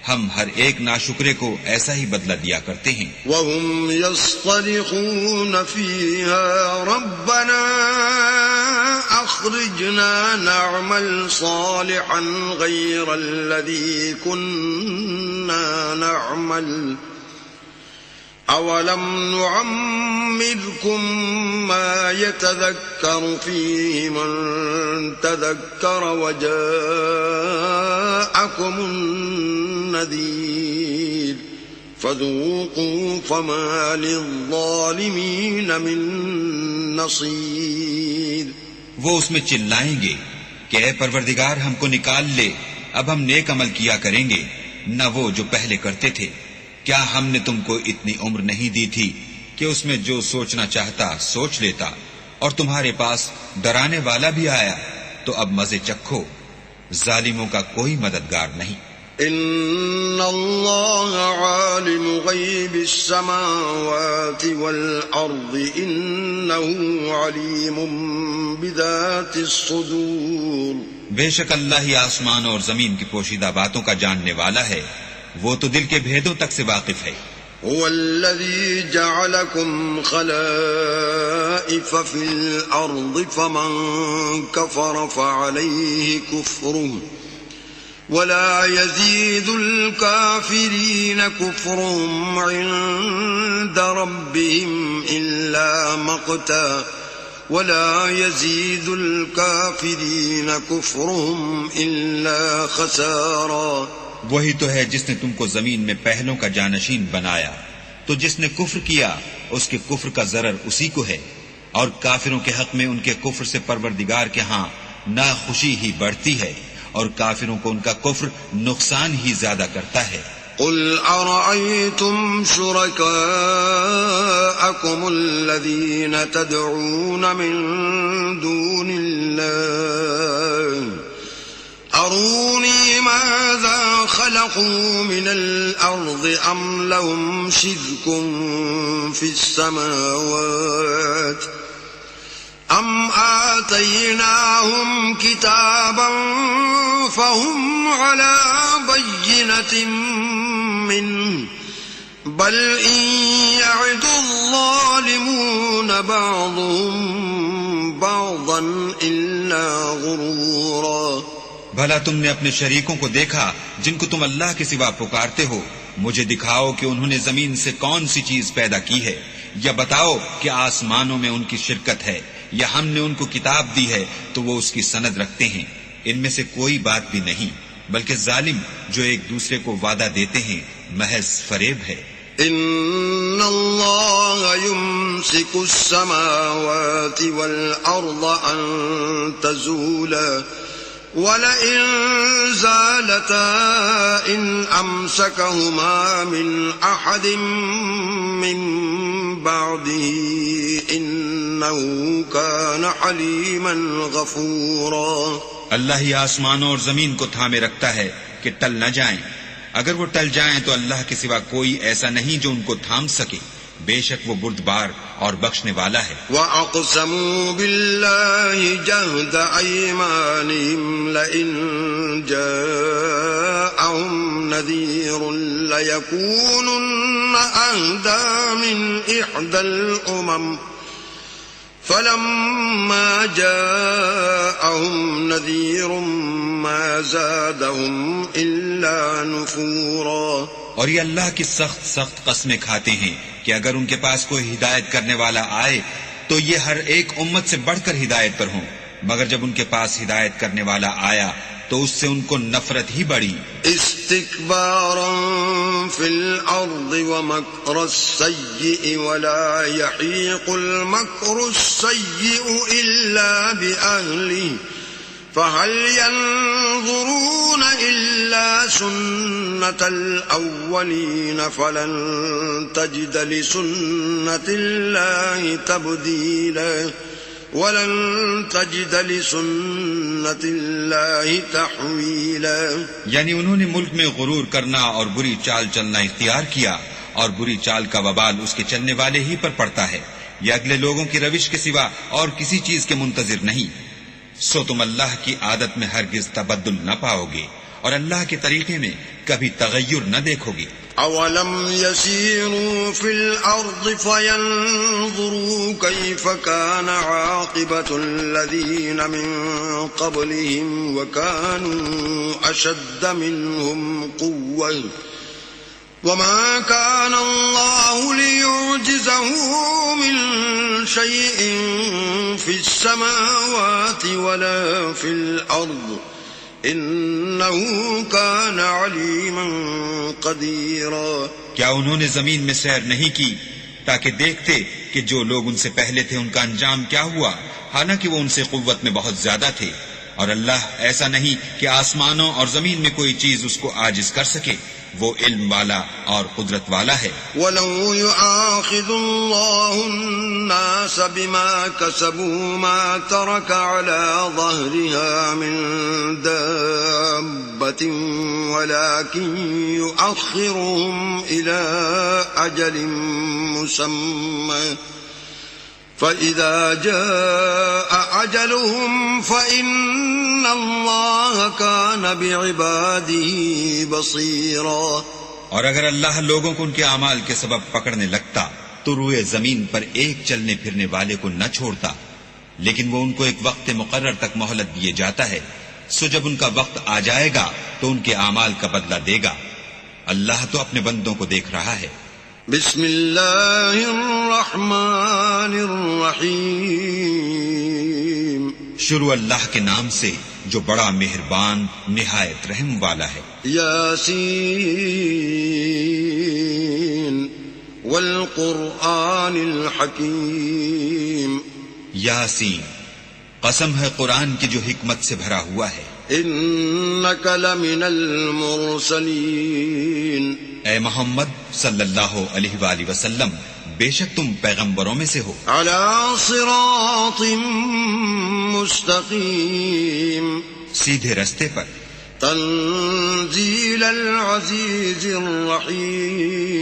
ہم ہر ایک ناشکرے کو ایسا ہی بدلہ دیا کرتے ہیں. وَهُمْ يَصْطَرِخُونَ فِيهَا رَبَّنَا أَخْرِجْنَا نَعْمَلْ صَالِحًا غَيْرَ الَّذِي كُنَّا نَعْمَلُ أَوَلَمْ نُعَمِّرْكُمْ مَا يَتَذَكَّرُ فِيهِ مَنْ تَذَكَّرَ وَجَاءَكُمُ النَّذِيرُ فَذُوقُوا فَمَا لِلظَّالِمِينَ مِنْ نَصِيرٍ. وہ اس میں چلائیں گے کہ اے پروردگار ہم کو نکال لے، اب ہم نیک عمل کیا کریں گے، نہ وہ جو پہلے کرتے تھے. کیا ہم نے تم کو اتنی عمر نہیں دی تھی کہ اس میں جو سوچنا چاہتا سوچ لیتا، اور تمہارے پاس ڈرانے والا بھی آیا؟ تو اب مزے چکھو، ظالموں کا کوئی مددگار نہیں. ان اللہ عالم غیب السماوات والارض انه علیم بذات الصدور. بے شک اللہ ہی آسمان اور زمین کی پوشیدہ باتوں کا جاننے والا ہے، وہ تو دل کے بھیدوں تک سے واقف ہے. هو الذي جعلكم خلائف في الأرض فمن كفر فعليه كفره ولا يزيد الكافرين كفرهم عند ربهم إلا مقتا ولا يزيد الكافرين كفرهم إلا خسارا. وہی تو ہے جس نے تم کو زمین میں پہلوں کا جانشین بنایا، تو جس نے کفر کیا اس کے کفر کا ضرر اسی کو ہے، اور کافروں کے حق میں ان کے کفر سے پروردگار کے ہاں ناخوشی ہی بڑھتی ہے اور کافروں کو ان کا کفر نقصان ہی زیادہ کرتا ہے۔ قل أرأيتم شركاءكم الذين تدعون من دون الله أروني ماذا خلقوا من الأرض أم لهم شرك في السماوات أم آتيناهم كتابا فهم على بينة منه بل إن يعد الظالمون بعضهم بعضا إلا غرورا۔ بھلا تم نے اپنے شریکوں کو دیکھا جن کو تم اللہ کے سوا پکارتے ہو؟ مجھے دکھاؤ کہ انہوں نے زمین سے کون سی چیز پیدا کی ہے، یا بتاؤ کہ آسمانوں میں ان کی شرکت ہے، یا ہم نے ان کو کتاب دی ہے تو وہ اس کی سند رکھتے ہیں۔ ان میں سے کوئی بات بھی نہیں، بلکہ ظالم جو ایک دوسرے کو وعدہ دیتے ہیں محض فریب ہے۔ ان اللہ یمسک السماوات والارض ان تزولا وَلَئِن زَالَتَا إِنْ أَمْسَكَهُمَا مِنْ أَحَدٍ مِّن بَعْدِهِ إِنَّهُ كَانَ حَلِيمًا غَفُورًا۔ اللہ ہی آسمانوں اور زمین کو تھامے رکھتا ہے کہ ٹل نہ جائیں، اگر وہ ٹل جائیں تو اللہ کے سوا کوئی ایسا نہیں جو ان کو تھام سکے، بے شک وہ بردبار اور بخشنے والا ہے۔ وَأَقْسَمُوا بِاللَّهِ جَهْدَ أَيْمَانِهِمْ لَئِن جَاءَهُمْ نَذِيرٌ لَيَكُونُنَّ أَهْدَىٰ مِنْ إِحْدَى الْأُمَمِ فَلَمَّا جَاءَهُمْ نَذِيرٌ مَا زَادَهُمْ إِلَّا نُفُورًا۔ اور یہ اللہ کی سخت قسمیں کھاتے ہیں کہ اگر ان کے پاس کوئی ہدایت کرنے والا آئے تو یہ ہر ایک امت سے بڑھ کر ہدایت پر ہوں، مگر جب ان کے پاس ہدایت کرنے والا آیا تو اس سے ان کو نفرت ہی بڑھی۔ استکبارا فی الارض ومکر السیئ ولا یحیق المکر السیئ الا بأہلہ فهل ينظرون إلا سنة الأولين فلن تجد لسنة الله تبديلا ولن تجد لسنة الله تحويلا۔ یعنی انہوں نے ملک میں غرور کرنا اور بری چال چلنا اختیار کیا، اور بری چال کا وبال اس کے چلنے والے ہی پر پڑتا ہے، یہ اگلے لوگوں کی روش کے سوا اور کسی چیز کے منتظر نہیں۔ سو تم اللہ کی عادت میں ہرگز تبدل نہ پاؤ گے اور اللہ کے طریقے میں کبھی تغیر نہ دیکھو گے۔ اولم يسيروا في الارض فينظروا كيف كان عاقبة الذين من قبلهم وكانوا اشد منهم قوة وما كان الله ليعجزه من شيء في السماوات ولا في الأرض إنه كان عليما قديرا۔ کیا انہوں نے زمین میں سیر نہیں کی تاکہ دیکھتے کہ جو لوگ ان سے پہلے تھے ان کا انجام کیا ہوا، حالانکہ وہ ان سے قوت میں بہت زیادہ تھے، اور اللہ ایسا نہیں کہ آسمانوں اور زمین میں کوئی چیز اس کو عاجز کر سکے، وہ علم والا اور قدرت والا ہے۔ وَلَوْ يُؤَاخِذُ اللَّهُ النَّاسَ بِمَا كَسَبُوا مَا تَرَكَ عَلَى ظَهْرِهَا مِن دَابَّةٍ وَلَكِن يُؤَخِّرُهُمْ إِلَى أَجَلٍ مُّسَمًّى فَإِذَا جَاءَ أَجَلُهُمْ فَإِنَّ اللَّهَ كَانَ بِعِبَادِهِ بَصِيرًا۔ اور اگر اللہ لوگوں کو ان کے اعمال کے سبب پکڑنے لگتا تو روئے زمین پر ایک چلنے پھرنے والے کو نہ چھوڑتا، لیکن وہ ان کو ایک وقت مقرر تک مہلت دیے جاتا ہے، سو جب ان کا وقت آ جائے گا تو ان کے اعمال کا بدلہ دے گا۔ اللہ تو اپنے بندوں کو دیکھ رہا ہے۔ بسم اللہ الرحمن الرحیم، شروع اللہ کے نام سے جو بڑا مہربان نہایت رحم والا ہے۔ یاسین والقرآن الحکیم، یاسین، قسم ہے قرآن کی جو حکمت سے بھرا ہوا ہے۔ إنك لمن المرسلين اے محمد صلی اللہ علیہ وآلہ وسلم، بے شک تم پیغمبروں میں سے ہو، على صراط مستقيم سیدھے رستے پر، تنزيل العزيز الرحيم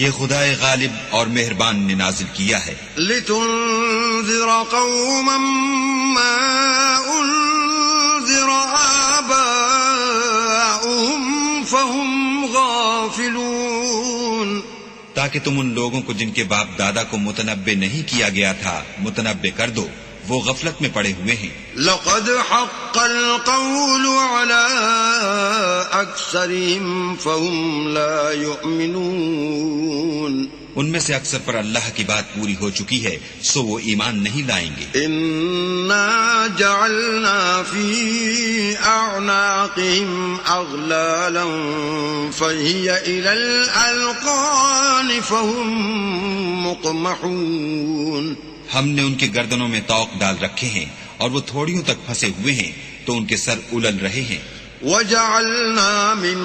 یہ خدائے غالب اور مہربان نے نازل کیا ہے، لتنذر قوما ما أنذر آباؤهم فهم غافلون، تاکہ تم ان لوگوں کو جن کے باپ دادا کو متنبع نہیں کیا گیا تھا متنبع کر دو، وہ غفلت میں پڑے ہوئے ہیں۔ لقد حق القول على أكثرهم فهم لا يؤمنون، ان میں سے اکثر پر اللہ کی بات پوری ہو چکی ہے، سو وہ ایمان نہیں لائیں گے۔ إنا جعلنا في أعناقهم أغلالا فهي إلى الأذقان فهم مقمحون، ہم نے ان کی گردنوں میں طوق ڈال رکھے ہیں اور وہ تھوڑیوں تک پھنسے ہوئے ہیں تو ان کے سر الل رہے ہیں۔ وجعلنا من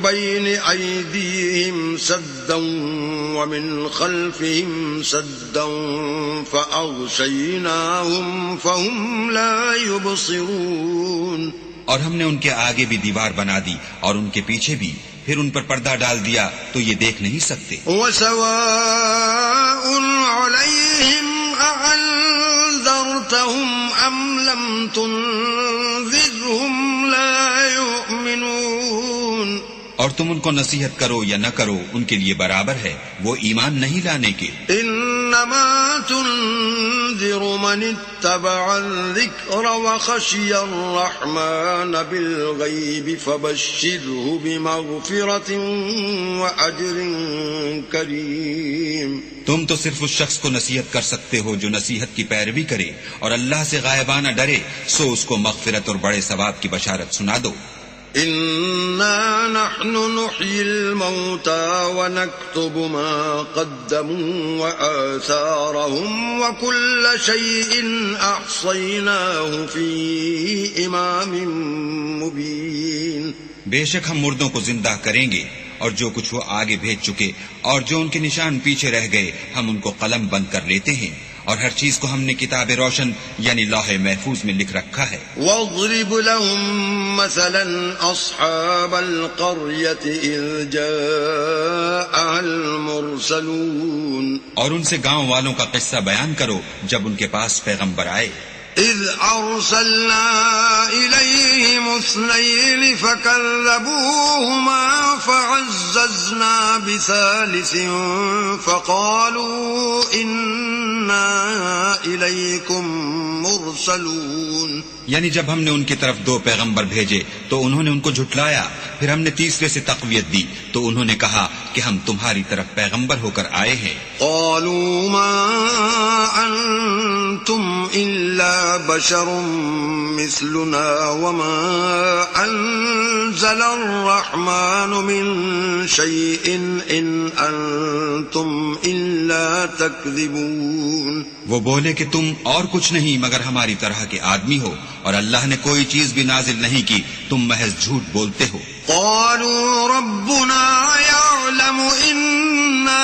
بين أيديهم سدا ومن خلفهم سدا فأغشيناهم فهم لا يبصرون، اور ہم نے ان کے آگے بھی دیوار بنا دی اور ان کے پیچھے بھی، پھر ان پر پردہ ڈال دیا تو یہ دیکھ نہیں سکتے۔ وسواء عليهم أأنذرتهم أم لم تنذرهم لا يؤمنون، اور تم ان کو نصیحت کرو یا نہ کرو ان کے لیے برابر ہے، وہ ایمان نہیں لانے کے۔ انما تنذر من اتبع الذکر وخشی الرحمن بالغیب فبشره بمغفرة وأجر کریم، تم تو صرف اس شخص کو نصیحت کر سکتے ہو جو نصیحت کی پیروی کرے اور اللہ سے غائبانہ ڈرے، سو اس کو مغفرت اور بڑے ثواب کی بشارت سنا دو۔ إنا نحن نحيي الموتى ونكتب ما قدموا وآثارهم وكل شيء أحصيناه في إمام مبين، بے شک ہم مردوں کو زندہ کریں گے اور جو کچھ وہ آگے بھیج چکے اور جو ان کے نشان پیچھے رہ گئے ہم ان کو قلم بند کر لیتے ہیں، اور ہر چیز کو ہم نے کتاب روشن یعنی لوح محفوظ میں لکھ رکھا ہے۔ واضرب لهم مثلا أصحاب القرية إذ جاءها المرسلون، اور ان سے گاؤں والوں کا قصہ بیان کرو جب ان کے پاس پیغمبر آئے۔ إذ أرسلنا إليهم 2 فكذبوهما فعززنا بثالث فقالوا إنا إليكم مرسلون، یعنی جب ہم نے ان کی طرف 2 پیغمبر بھیجے تو انہوں نے ان کو جھٹلایا، پھر ہم نے تیسرے سے تقویت دی تو انہوں نے کہا کہ ہم تمہاری طرف پیغمبر ہو کر آئے ہیں۔ قالوا ما أنتم إلا بشر مثلنا وما أنزل الرحمن من شيء إن أنتم إلا تكذبون، وہ بولے کہ تم اور کچھ نہیں مگر ہماری طرح کے آدمی ہو اور اللہ نے کوئی چیز بھی نازل نہیں کی، تم محض جھوٹ بولتے ہو۔ قالوا ربنا يعلم إنا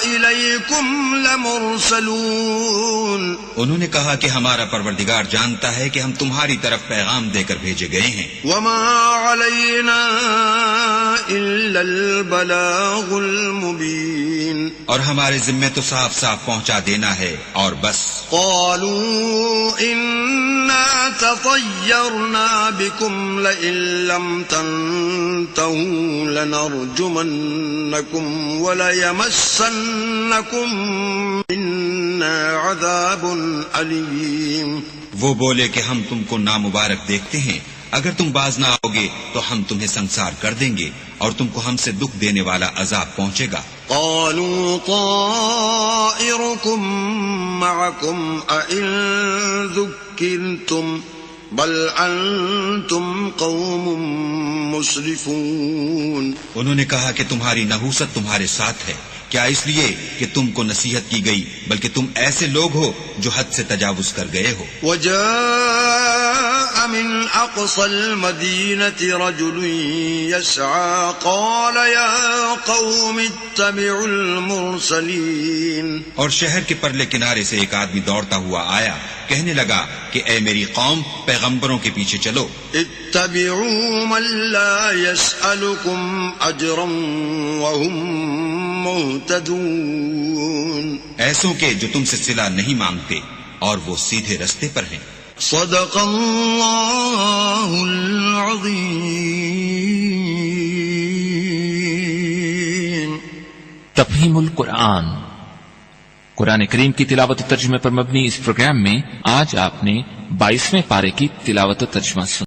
إليكم لمرسلون، انہوں نے کہا کہ ہمارا پروردگار جانتا ہے کہ ہم تمہاری طرف پیغام دے کر بھیجے گئے ہیں، وما علينا إلا البلاغ المبين، اور ہمارے ذمے تو صاف صاف پہنچا دینا ہے اور بس۔ قالوا إنا تطيرنا بكم لئن لم تنتهوا لنرجمنكم وليمسنكم منا عذاب أليم، وہ بولے کہ ہم تم کو نامبارک دیکھتے ہیں، اگر تم باز نہ آؤ گے تو ہم تمہیں سنسار کر دیں گے اور تم کو ہم سے دکھ دینے والا عذاب پہنچے گا۔ قالوا طائركم معكم أئن ذكرتم بل أنتم قوم مسرفون، انہوں نے کہا کہ تمہاری نحوست تمہارے ساتھ ہے، کیا اس لیے کہ تم کو نصیحت کی گئی بلکہ تم ایسے لوگ ہو جو حد سے تجاوز کر گئے ہو۔ وجاء من أقصى المدينة رجل يسعى قال يا قوم اتبعوا المرسلين. اور شہر کے پرلے کنارے سے ایک آدمی دوڑتا ہوا آیا، کہنے لگا کہ اے میری قوم، پیغمبروں کے پیچھے چلو. اتبعوا من لا يسألكم أجرا وهم مهتدون. ایسوں کے جو تم سے صلہ نہیں مانگتے اور وہ سیدھے رستے پر ہیں. صدق اللہ العظیم. تفہیم القرآن، قرآن کریم کی تلاوت و ترجمے پر مبنی اس پروگرام میں آج آپ نے 22ویں پارے کی تلاوت و ترجمہ سنا.